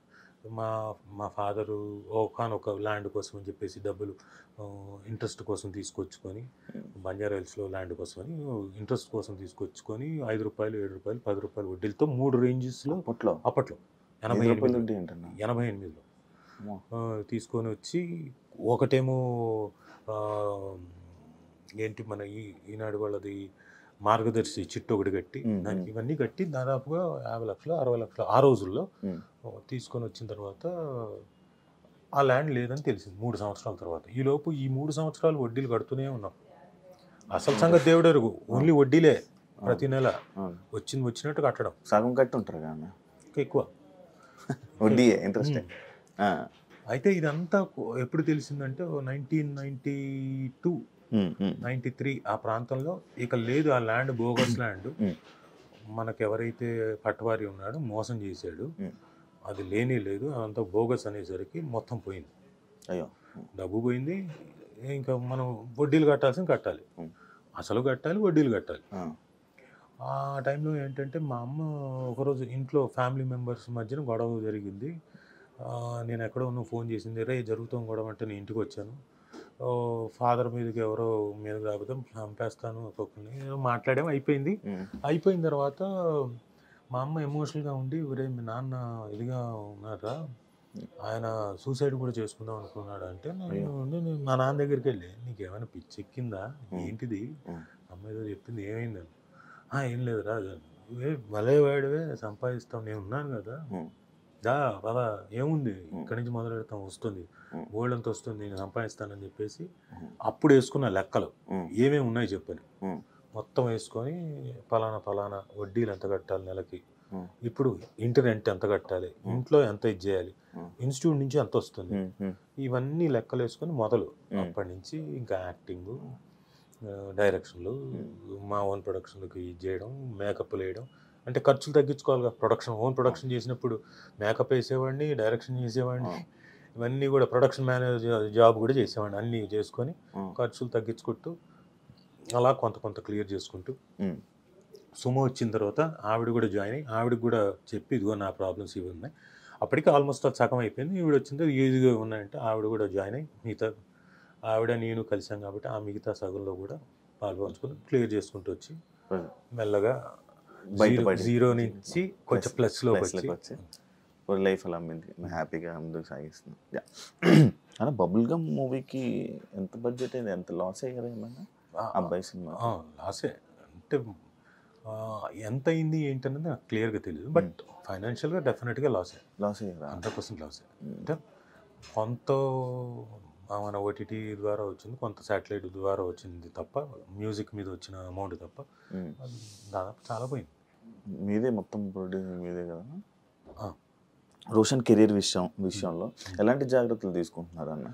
మా ఫాదరు ఒకనొక ల్యాండ్ కోసం అని చెప్పేసి డబ్బులు ఇంట్రెస్ట్ కోసం తీసుకొచ్చుకొని, బంజారా హిల్స్లో ల్యాండ్ కోసం అని ఇంట్రెస్ట్ కోసం తీసుకొచ్చుకొని 5 రూపాయలు 7 రూపాయలు 10 రూపాయలు వడ్డీలతో 3 రేంజెస్లో అప్పట్లో 88లో తీసుకొని వచ్చి, ఒకటేమో ఏంటి మన ఈనాడు వాళ్ళది మార్గదర్శి చిట్టు ఒకటి కట్టి, దానికి ఇవన్నీ కట్టి దాదాపుగా 50 లక్షలు 60 లక్షలు ఆ రోజుల్లో తీసుకొని వచ్చిన తర్వాత ఆ ల్యాండ్ లేదని తెలిసింది 3 సంవత్సరాల తర్వాత. ఈలోపు ఈ 3 సంవత్సరాలు వడ్డీలు కడుతూనే ఉన్నాం. అసలు సంగతి దేవుడు ఎరుగు, ఓన్లీ వడ్డీలే ప్రతి నెల వచ్చినట్టు కట్టడం. సగం కట్టి ఉంటారు కానీ ఎక్కువ వడ్డీ ఇంట్రెస్ట్. అయితే ఇదంతా ఎప్పుడు తెలిసిందంటే 1992 93 ఆ ప్రాంతంలో. ఇక లేదు, ఆ ల్యాండ్ బోగస్ ల్యాండ్, మనకెవరైతే పట్టవారి ఉన్నాడో మోసం చేశాడు, అది లేనే లేదు, అదంతా బోగస్ అనేసరికి మొత్తం పోయింది. అయ్యో, డబ్బు పోయింది. ఇంకా మనం వడ్డీలు కట్టాలి, అసలు కట్టాలి, వడ్డీలు కట్టాలి. ఆ టైంలో ఏంటంటే మా అమ్మ ఒకరోజు ఇంట్లో ఫ్యామిలీ మెంబర్స్ మధ్యన గొడవ జరిగింది. నేను ఎక్కడో ఉన్న ఫోన్ చేసింది, రే జరుగుతాం గొడవ అంటే నేను ఇంటికి వచ్చాను, ఫాదర్ మీదకి ఎవరో మీద రాకపోతే చంపేస్తాను ఒక్కొక్కరిని మాట్లాడేం. అయిపోయిన తర్వాత మా అమ్మ ఎమోషనల్గా ఉండి, ఒరే మీ నాన్న ఇదిగా ఉన్నారా, ఆయన సూసైడ్ కూడా చేసుకుందాం అనుకున్నాడు అంటే, నేను మా నాన్న దగ్గరికి వెళ్ళి, నీకేమైనా పిచ్చెక్కిందా ఏంటిది, అమ్మ ఏదో చెప్పింది, ఏమైందని. ఏం లేదురా, భలే వాడివే, సంపాదిస్తాం, నేను ఉన్నాను కదా, పదా ఏముంది, ఇక్కడి నుంచి మొదలు పెడతాం, వస్తుంది గోల్డ్ అంత వస్తుంది, నేను సంపాదిస్తానని చెప్పేసి అప్పుడు వేసుకున్న లెక్కలు ఏమేమి ఉన్నాయి చెప్పని మొత్తం వేసుకొని, ఫలానా వడ్డీలు ఎంత కట్టాలి నెలకి, ఇప్పుడు ఇంటి రెంట్ ఎంత కట్టాలి, ఇంట్లో ఎంత ఇది చేయాలి, ఇన్స్టిట్యూట్ నుంచి ఎంత వస్తుంది, ఇవన్నీ లెక్కలు వేసుకొని మొదలు. అప్పటి నుంచి ఇంకా యాక్టింగ్, డైరెక్షన్లు, మా ఓన్ ప్రొడక్షన్లకి ఇది చేయడం, మేకప్లు వేయడం. అంటే ఖర్చులు తగ్గించుకోవాలిగా, ఓన్ ప్రొడక్షన్ చేసినప్పుడు మేకప్ వేసేవాడిని, డైరెక్షన్ చేసేవాడిని, ఇవన్నీ కూడా ప్రొడక్షన్ మేనేజర్ జాబ్ కూడా చేసేవాడిని. అన్నీ చేసుకొని ఖర్చులు తగ్గించుకుంటూ అలా కొంత క్లియర్ చేసుకుంటూ, సుమో వచ్చిన తర్వాత ఆవిడ కూడా జాయిన్ అయ్యి, ఆవిడకి కూడా చెప్పి, ఇదిగో నా ప్రాబ్లమ్స్ ఇవి ఉన్నాయి. అప్పటికి ఆల్మోస్ట్ అది సగం అయిపోయింది. ఈవిడ వచ్చిందో ఈజీగా ఉన్నాయంటే ఆవిడ కూడా జాయిన్ అయ్యి, మిగతా ఆవిడ నేను కలిసాం కాబట్టి ఆ మిగతా సగంలో కూడా పాల్పంచుకొని క్లియర్ చేసుకుంటూ వచ్చి మెల్లగా జీరో నుంచి కొంచెం ప్లస్లోకి వచ్చి లైఫ్ అలా హ్యాపీగా ముందుకు సాగిస్తుంది. అలా బబుల్ గమ్ మూవీకి ఎంత బడ్జెట్ అయింది, ఎంత లాస్ అయ్యారు ఏమన్నా? అబ్బాయి సినిమా లాసే అంటే ఎంత అయింది ఏంటన్నది నాకు క్లియర్గా తెలియదు, బట్ ఫైనాన్షియల్గా డెఫినెట్గా లాస్ అయ్యారు, 100% లాస్. అంటే కొంత మన ఓటీటీ ద్వారా వచ్చింది, కొంత శాటిలైట్ ద్వారా వచ్చింది తప్ప, మ్యూజిక్ మీద వచ్చిన అమౌంట్ తప్ప దాదాపు చాలా పోయింది. మీదే మొత్తం ప్రొడ్యూసింగ్ మీదే కదా. రోషన్ కెరీర్ విషయంలో ఎలాంటి జాగ్రత్తలు తీసుకుంటున్నారు అన్న?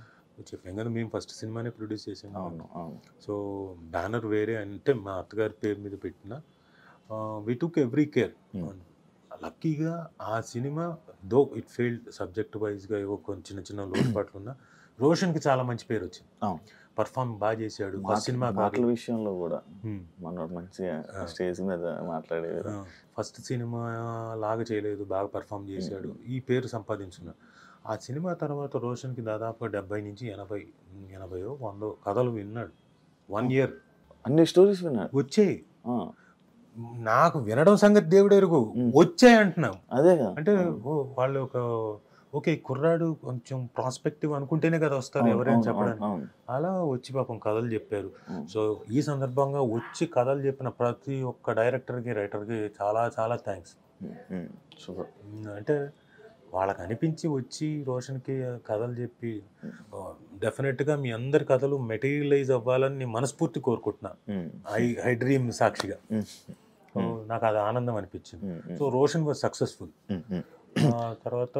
చెప్పాం కదా, మేము ఫస్ట్ సినిమానే ప్రొడ్యూస్ చేసాము. అవును అవును. సో బ్యానర్ వేరే అంటే మా అత్తగారి పేరు మీద పెట్టిన వి టుక్ ఎవ్రీ కేర్. లక్కీగా ఆ cinema though it failed subject వైజ్గా ఏవో కొన్ని చిన్న చిన్న లోటుపాట్లు ఉన్నా రోషన్కి చాలా మంచి పేరు వచ్చింది. అవును. పర్ఫామ్ బాగా చేశాడు. ఫస్ట్ సినిమా మాటల విషయంలో కూడా మనోడు మంచిగా స్టేజ్ మీద మాట్లాడేది. ఫస్ట్ సినిమా లాగా చేయలేదు, బాగా పర్ఫామ్ చేశాడు, ఈ పేరు సంపాదించుకున్నాడు. ఆ సినిమా తర్వాత రోషన్కి దాదాపు 70 నుంచి 80 100 కథలు విన్నాడు. 1 year అన్ని స్టోరీస్ విన్నాడు. వచ్చాయి. నాకు వినడం సంగతి దేవుడు ఎరుగు, వచ్చాయి అంటున్నాం. అదే అంటే వాళ్ళు ఒక ఓకే కుర్రాడు కొంచెం ప్రాస్పెక్టివ్ అనుకుంటేనే కదా వస్తారు ఎవరైనా చెప్పడానికి. అలా వచ్చి పాపం కథలు చెప్పారు. సో ఈ సందర్భంగా వచ్చి కథలు చెప్పిన ప్రతి ఒక్క డైరెక్టర్కి రైటర్కి చాలా చాలా థ్యాంక్స్. అంటే వాళ్ళకి అనిపించి వచ్చి రోషన్కి కథలు చెప్పి డెఫినెట్గా మీ అందరి కథలు మెటీరియలైజ్ అవ్వాలని నేను మనస్ఫూర్తి కోరుకుంటున్నా. ఐ డ్రీమ్ సాక్షిగా నాకు అది ఆనందం అనిపించింది. So Roshan was successful. తర్వాత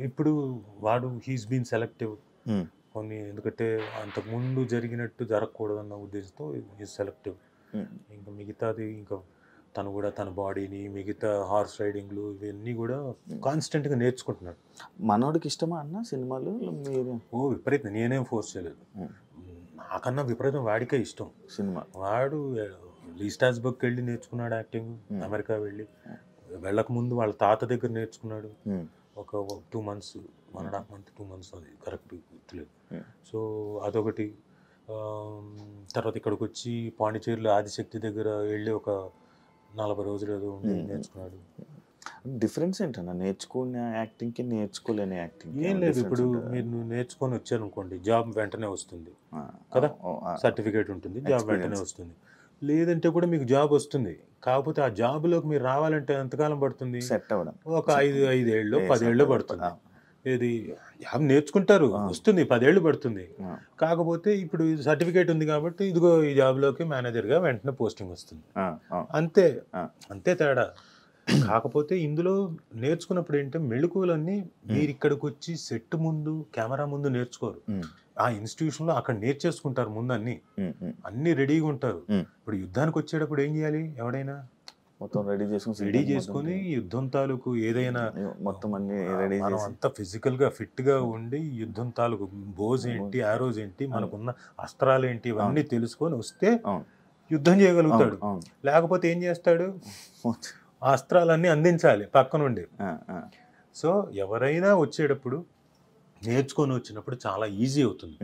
ఇప్పుడు వాడు హీస్ బీన్ సెలెక్టివ్ కొన్ని, ఎందుకంటే అంతకుముందు జరిగినట్టు జరగకూడదన్న ఉద్దేశంతో హీస్ సెలెక్టివ్. ఇంకా మిగతాది ఇంకా తను కూడా తన బాడీని మిగతా హార్స్ రైడింగ్లు ఇవన్నీ కూడా కాన్స్టెంట్గా నేర్చుకుంటున్నాడు. మనోడికి ఇష్టమా అన్న సినిమాలు? విపరీతం, నేనేం ఫోర్స్ చేయలేదు. నాకన్నా విపరీతం వాడికే ఇష్టం సినిమా. వాడు లీస్టాస్బర్గ్కి వెళ్ళి నేర్చుకున్నాడు యాక్టింగ్. అమెరికా వెళ్ళక ముందు వాళ్ళ తాత దగ్గర నేర్చుకున్నాడు. ఒక 2 months 1.5 month 2 months అది కరెక్ట్ గుర్తులేదు. సో అదొకటి. తర్వాత ఇక్కడికి వచ్చి పాండిచేరిలో ఆదిశక్తి దగ్గర వెళ్ళి ఒక 40 రోజులు ఏదో ఉండి నేర్చుకున్నాడు. డిఫరెన్స్ ఏంటన్నా నేర్చుకునే యాక్టింగ్కి నేర్చుకోలేని యాక్టింగ్? ఏం లేదు, ఇప్పుడు మీరు నేర్చుకొని వచ్చారనుకోండి జాబ్ వెంటనే వస్తుంది కదా, సర్టిఫికేట్ ఉంటుంది, జాబ్ వెంటనే వస్తుంది. లేదంటే కూడా మీకు జాబ్ వస్తుంది, కాకపోతే ఆ జాబ్లోకి మీరు రావాలంటే ఎంతకాలం పడుతుంది? సెట్ అవ్వడం ఒక 5 ఏళ్ళు 10 ఏళ్ళు పడుతుంది. ఏది జాబ్ నేర్చుకుంటారు, వస్తుంది, 10 ఏళ్ళు పడుతుంది. కాకపోతే ఇప్పుడు సర్టిఫికేట్ ఉంది కాబట్టి ఇదిగో ఈ జాబ్లోకి మేనేజర్గా వెంటనే పోస్టింగ్ వస్తుంది. అంతే అంతే తేడా. కాకపోతే ఇందులో నేర్చుకున్నప్పుడు ఏంటంటే మెళుకువలన్నీ మీరు ఇక్కడికి వచ్చి సెట్ ముందు కెమెరా ముందు నేర్చుకోరు. ఆ ఇన్స్టిట్యూషన్లో అక్కడ నేర్చేసుకుంటారు ముందు, అన్ని రెడీగా ఉంటారు. ఇప్పుడు యుద్ధానికి వచ్చేటప్పుడు ఏం చేయాలి? ఎవడైనా మొత్తం రెడీ చేసుకొని యుద్ధం తాలూకు ఏదైనా మొత్తం అన్ని రెడీ మనం అంతా ఫిజికల్గా ఫిట్గా ఉండి యుద్ధం తాలూకు బోజ్ ఏంటి, ఆరోజ్ ఏంటి, మనకున్న అస్త్రాలు ఏంటి, ఇవన్నీ తెలుసుకొని వస్తే యుద్ధం చేయగలుగుతాడు. లేకపోతే ఏం చేస్తాడు? ఆ అస్త్రాలన్నీ అందించాలి పక్క నుండి. సో ఎవరైనా వచ్చేటప్పుడు నేర్చుకొని వచ్చినప్పుడు చాలా ఈజీ అవుతుంది.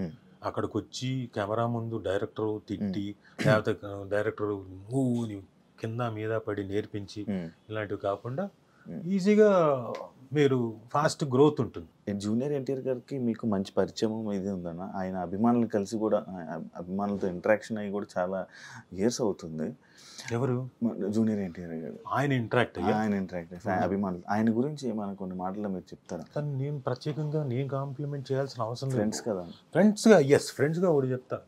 అక్కడికి వచ్చి కెమెరా ముందు డైరెక్టర్ తిట్టి లేకపోతే డైరెక్టర్ కింద మీద పడి నేర్పించి ఇలాంటివి కాకుండా ఈజీగా మీరు ఫాస్ట్ గ్రోత్ ఉంటుంది. జూనియర్ ఎన్టీఆర్ గారికి మీకు మంచి పరిచయం ఇది ఉందన్న. ఆయన అభిమానులు కలిసి కూడా అభిమానులతో ఇంటరాక్షన్ అయ్యి కూడా చాలా ఇయర్స్ అవుతుంది. ఎవరు? జూనియర్ ఎన్టీఆర్ గారు. ఆయన ఇంటరాక్ట్ అభిమానులు ఆయన గురించి ఏమైనా కొన్ని మాటలు మీరు చెప్తారా? కానీ నేను ప్రత్యేకంగా నేను కాంప్లిమెంట్ చేయాల్సిన అవసరం లేదు. ఫ్రెండ్స్ కదా, ఫ్రెండ్స్గా ఒకటి చెప్తా.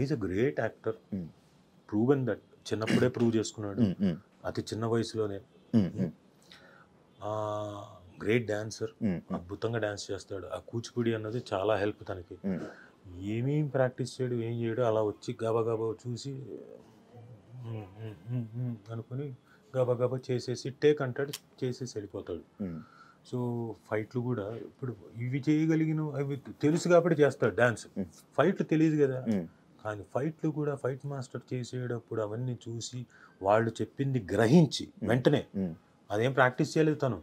Is a great actor, proven that. చిన్నప్పుడే ప్రూవ్ చేసుకున్నాడు, అతి చిన్న వయసులోనే. గ్రేట్ డాన్సర్, అద్భుతంగా డాన్స్ చేస్తాడు. ఆ కూచిపూడి అన్నది చాలా హెల్ప్ తనకి. ఏమేం ప్రాక్టీస్ చేయడు, ఏం చేయడు, అలా వచ్చి గబగబా చూసి అనుకుని గబగబా చేసేసి టేక్ అంటాడు, చేసేసి వెళ్ళిపోతాడు. సో ఫైట్లు కూడా ఇప్పుడు ఇవి చేయగలిగిన అవి తెలుసు కాబట్టి చేస్తాడు. డాన్స్ ఫైట్లు తెలియదు కదా, కానీ ఫైట్లు కూడా ఫైట్ మాస్టర్ చేసేటప్పుడు అవన్నీ చూసి వాళ్ళు చెప్పింది గ్రహించి వెంటనే, అదేం ప్రాక్టీస్ చేయలేదు తను,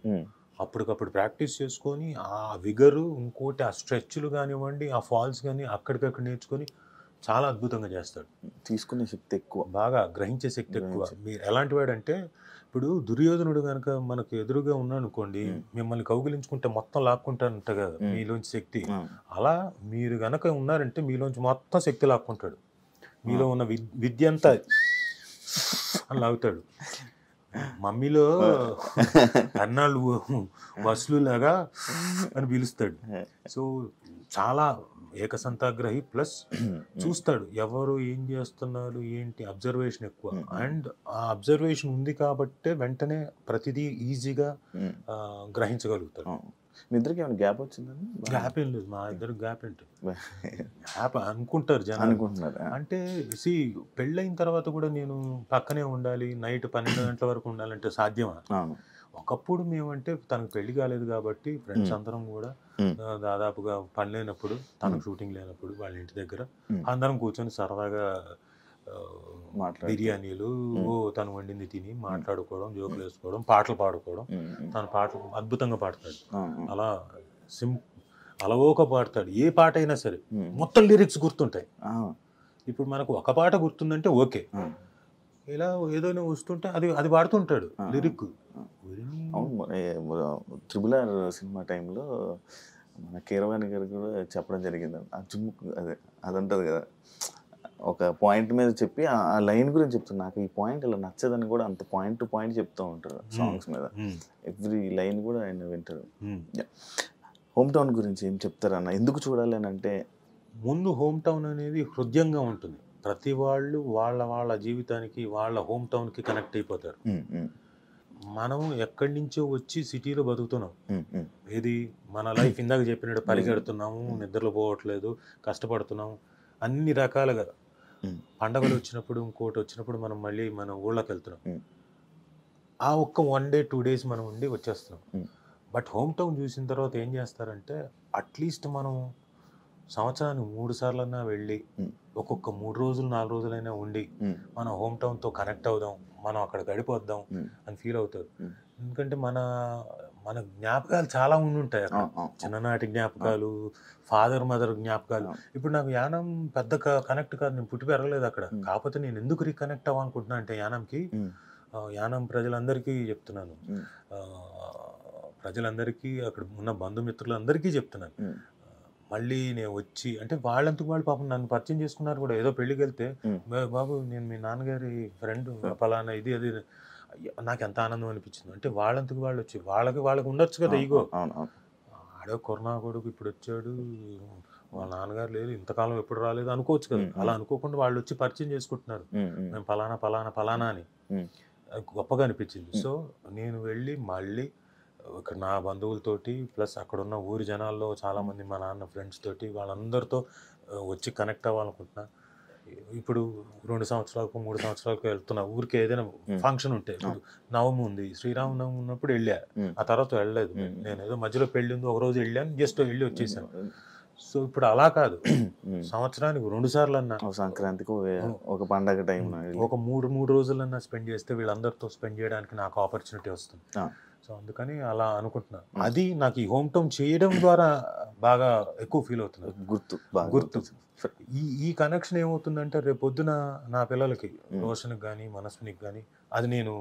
అప్పటికప్పుడు ప్రాక్టీస్ చేసుకొని ఆ విగరు, ఇంకోటి ఆ స్ట్రెచ్లు కానివ్వండి, ఆ ఫాల్స్ కానీ అక్కడికక్కడ నేర్చుకొని చాలా అద్భుతంగా చేస్తాడు. తీసుకునే శక్తి ఎక్కువ, బాగా గ్రహించే శక్తి ఎక్కువ. మీరు ఎలాంటి వాడంటే, ఇప్పుడు దుర్యోధనుడు కనుక మనకు ఎదురుగా ఉన్నాడు అనుకోండి, మిమ్మల్ని కౌగిలించుకుంటే మొత్తం లాక్కుంటానంట కదా మీలోంచి శక్తి. అలా మీరు గనక ఉన్నారంటే మీలోంచి మొత్తం శక్తి లాక్కుంటాడు. మీలో ఉన్న విద్య అంతా అని లాగుతాడు. మమ్మీలో అన్నాళ్ళు వసులులాగా అని పిలుస్తాడు. సో చాలా ఏకసంతాగ్రహి, ప్లస్ చూస్తాడు ఎవరు ఏం చేస్తున్నారు ఏంటి, అబ్జర్వేషన్ ఎక్కువ. అండ్ ఆ అబ్జర్వేషన్ ఉంది కాబట్టే వెంటనే ప్రతిదీ ఈజీగా గ్రహించగలుగుతాడు. మీ ఇద్దరికి ఏమైనా గ్యాప్ వచ్చిందని? గ్యాప్ ఏం లేదు, మా ఇద్దరు గ్యాప్ ఏంటి, గ్యాప్ అనుకుంటారు జనం. అనుకుంటున్నారు. అంటే పెళ్ళైన తర్వాత కూడా నేను పక్కనే ఉండాలి, నైట్ 12 గంటల వరకు ఉండాలంటే సాధ్యమా? ఒకప్పుడు మేమంటే తనకు పెళ్లి కాలేదు కాబట్టి ఫ్రెండ్స్ అందరం కూడా దాదాపుగా పని లేనప్పుడు, తనకు షూటింగ్ లేనప్పుడు వాళ్ళ ఇంటి దగ్గర అందరం కూర్చొని సరదాగా బిర్యానీలు తను వండింది తిని మాట్లాడుకోవడం, జోకులు వేసుకోవడం, పాటలు పాడుకోవడం. తన పాటలు అద్భుతంగా పాడతాడు, అలా అలవోక పాడతాడు. ఏ పాట అయినా సరే మొత్తం లిరిక్స్ గుర్తుంటాయి. ఇప్పుడు మనకు ఒక పాట గుర్తుందంటే ఓకే, ఇలా ఏదైనా వస్తుంటే అది పాడుతుంటాడు లిరిక్. RRR సినిమా టైంలో మన కీరవాణి గారు కూడా చెప్పడం జరిగింది. ఆ చుమ్ముకు అదంటది కదా, ఒక పాయింట్ మీద చెప్పి ఆ లైన్ గురించి చెప్తాను, నాకు ఈ పాయింట్ ఇలా నచ్చదని కూడా అంత పాయింట్ టు పాయింట్ చెప్తూ ఉంటారు సాంగ్స్ మీద. ఎవ్రీ లైన్ కూడా ఆయన వింటారు. హోమ్ టౌన్ గురించి ఏం చెప్తారన్న, ఎందుకు చూడాలి అని అంటే? ముందు హోమ్ టౌన్ అనేది హృదయంగా ఉంటుంది. ప్రతి వాళ్ళు వాళ్ళ జీవితానికి వాళ్ళ హోమ్ టౌన్కి కనెక్ట్ అయిపోతారు. మనం ఎక్కడి నుంచో వచ్చి సిటీలో బతుకుతున్నాం. ఏది మన లైఫ్ ఇందాక చెప్పినట్టు పరిగెడుతున్నాము, నిద్రలో పోవట్లేదు, కష్టపడుతున్నాము అన్ని రకాలుగా. పండగలు వచ్చినప్పుడు, ఇంకోటి వచ్చినప్పుడు మనం మళ్ళీ మన ఊళ్ళకి వెళ్తున్నాం. ఆ ఒక్క 1 day 2 days మనం ఉండి వచ్చేస్తున్నాం. బట్ హోమ్ టౌన్ చూసిన తర్వాత ఏం చేస్తారంటే, అట్లీస్ట్ మనం సంవత్సరానికి 3 సార్లన్నా వెళ్ళి ఒక్కొక్క 3 రోజులు 4 రోజులైనా ఉండి మన హోమ్ టౌన్తో కనెక్ట్ అవుదాం, మనం అక్కడ గడిపోద్దాం అని ఫీల్ అవుతారు. ఎందుకంటే మన జ్ఞాపకాలు చాలా ఉండుంటాయి అక్కడ. చిన్ననాటి జ్ఞాపకాలు, ఫాదర్ మదర్ జ్ఞాపకాలు. ఇప్పుడు నాకు యానం పెద్ద కనెక్ట్ కాదు, నేను పుట్టి పెరగలేదు అక్కడ. కాకపోతే నేను ఎందుకు రీకనెక్ట్ అవ్వాలనుకుంటున్నా అంటే యానంకి, యానం ప్రజలందరికీ చెప్తున్నాను, ప్రజలందరికీ అక్కడ ఉన్న బంధుమిత్రులందరికీ చెప్తున్నాను, మళ్ళీ నేను వచ్చి అంటే వాళ్ళంతకు వాళ్ళు పాపం నన్ను పరిచయం చేసుకున్నారు కూడా. ఏదో పెళ్ళికి వెళ్తే, బాబు నేను మీ నాన్నగారి ఫ్రెండ్ పలానా ఇది అది, నాకు ఎంత ఆనందం అనిపించింది. అంటే వాళ్ళంతకు వాళ్ళు వచ్చి వాళ్ళకి ఉండొచ్చు కదా ఈగో. ఆడో కరోనా కొడుకు ఇప్పుడు వచ్చాడు, వాళ్ళ నాన్నగారు లేదు, ఇంతకాలం ఎప్పుడు రాలేదు అనుకోవచ్చు కదా. అలా అనుకోకుండా వాళ్ళు వచ్చి పరిచయం చేసుకుంటున్నారు, మేము పలానా పలానా పలానా అని. గొప్పగా అనిపించింది. సో నేను వెళ్ళి మళ్ళీ ఇక్కడ నా బంధువులతోటి ప్లస్ అక్కడున్న ఊరి జనాల్లో చాలామంది మా నాన్న ఫ్రెండ్స్ తోటి వాళ్ళందరితో వచ్చి కనెక్ట్ అవ్వాలనుకుంటున్నా. ఇప్పుడు 2 సంవత్సరాలకు 3 సంవత్సరాలకు వెళ్తున్నా ఊరికి. ఏదైనా ఫంక్షన్ ఉంటే, నవమి ఉంది, శ్రీరామనవమి ఉన్నప్పుడు వెళ్ళా, ఆ తర్వాత వెళ్ళలేదు. నేను ఏదో మధ్యలో పెళ్ళి ఉంది, ఒక రోజు వెళ్ళాను, జస్ట్ వెళ్ళి వచ్చేసాను. సో ఇప్పుడు అలా కాదు, సంవత్సరానికి 2 సార్లన్నా, సంక్రాంతికి ఒక పండగ టైం ఒక 3 రోజులన్నా స్పెండ్ చేస్తే వీళ్ళందరితో స్పెండ్ చేయడానికి నాకు ఆపర్చునిటీ వస్తుంది. సో అందుకని అలా అనుకుంటున్నాను. అది నాకు ఈ హోమ్ టౌన్ చేయడం ద్వారా బాగా ఎక్కువ ఫీల్ అవుతుంది. గుర్తు ఈ కనెక్షన్ ఏమవుతుందంటే, రేపు పొద్దున నా పిల్లలకి, రోషన్కి కానీ మనస్వినికి కానీ, అది నేను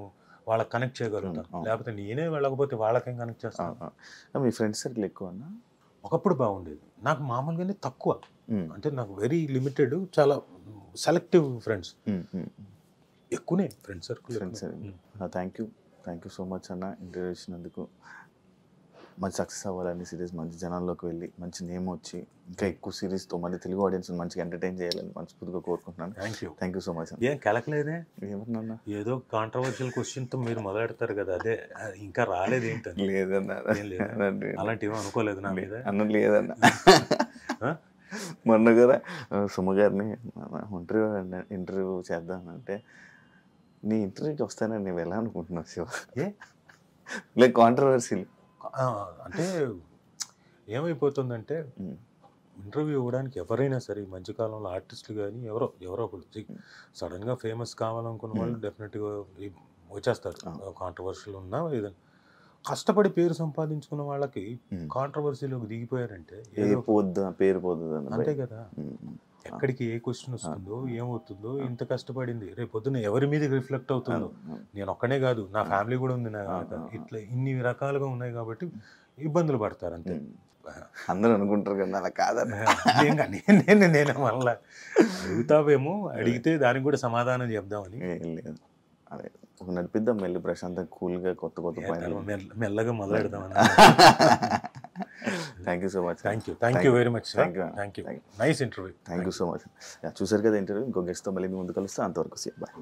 వాళ్ళకి కనెక్ట్ చేయగలుగుతాను. లేకపోతే నేనే వెళ్ళకపోతే వాళ్ళకేం కనెక్ట్ చేస్తాను. మీ ఫ్రెండ్స్ సర్కిల్ ఎక్కువ? ఒకప్పుడు బాగుండేది, నాకు మామూలుగానే తక్కువ. అంటే నాకు వెరీ లిమిటెడ్, చాలా సెలెక్టివ్ ఫ్రెండ్స్. ఎక్కువనే friends circle. Thank you so much అన్న, ఇంటర్వ్యూ ఇచ్చినందుకు. మంచి సక్సెస్ అవ్వాలని సిరీస్, మంచి జనాల్లోకి వెళ్ళి మంచి నేమ్ వచ్చి ఇంకా ఎక్కువ సిరీస్తో మళ్ళీ తెలుగు ఆడియన్స్ మంచిగా ఎంటర్టైన్ చేయాలని మనస్ఫూర్తిగా కోరుకుంటున్నాను. Thank you so much. ఏం కలకలేదే? ఏమన్నా ఏదో కాంట్రవర్షియల్ క్వశ్చన్తో మీరు మొదలెడతారు కదా, అదే ఇంకా రాలేదు ఏంటని? లేదన్నా, అలాంటివి అనుకోలేదు నా మీద. అన్న లేదన్నా, మొన్న కూడా సుమ గారిని ఇంటర్వ్యూ చేద్దామంటే, నీ ఇంటర్వ్యూకి వస్తానని నేను ఎలా అనుకుంటున్నావు శివ? లైక్ కాంట్రవర్సీలు అంటే ఏమైపోతుందంటే, ఇంటర్వ్యూ ఇవ్వడానికి ఎవరైనా సరే ఈ మధ్యకాలంలో ఆర్టిస్టులు కానీ ఎవరో ఒకరు సడన్గా ఫేమస్ కావాలనుకున్న వాళ్ళు డెఫినెట్గా వచ్చేస్తారు. కాంట్రవర్షియల్ ఉన్నా ఏదైనా కష్టపడి పేరు సంపాదించుకున్న వాళ్ళకి కాంట్రవర్సీలోకి దిగిపోయారంటే పేరు పోద్దు అంతే కదా. ఎక్కడికి ఏ క్వశ్చన్ వస్తుందో ఏమవుతుందో, ఇంత కష్టపడింది రేపు పొద్దున్న ఎవరి మీద రిఫ్లెక్ట్ అవుతుందో. నేను ఒక్కనే కాదు, నా ఫ్యామిలీ కూడా ఉంది, ఇట్లా ఇన్ని రకాలుగా ఉన్నాయి కాబట్టి ఇబ్బందులు పడతారు అంతే. అందరూ అనుకుంటారు కదా అలా కాదని. నేను మళ్ళీ అడుగుతావేమో, అడిగితే దానికి కూడా సమాధానం చెప్దామని. అదే నడిపిద్దాం మెల్లి ప్రశాంతంగా కూల్గా కొత్త మెల్లగా మొదలెడదామని. Thank you so much. Thank you very much. Nice interview. Thank you so much. చూసారు కదా ఇంటర్వ్యూ. ఇంకో గెస్ట్తో మళ్ళీ మీ ముందు కలుస్తా. అంతవరకు బాయ్.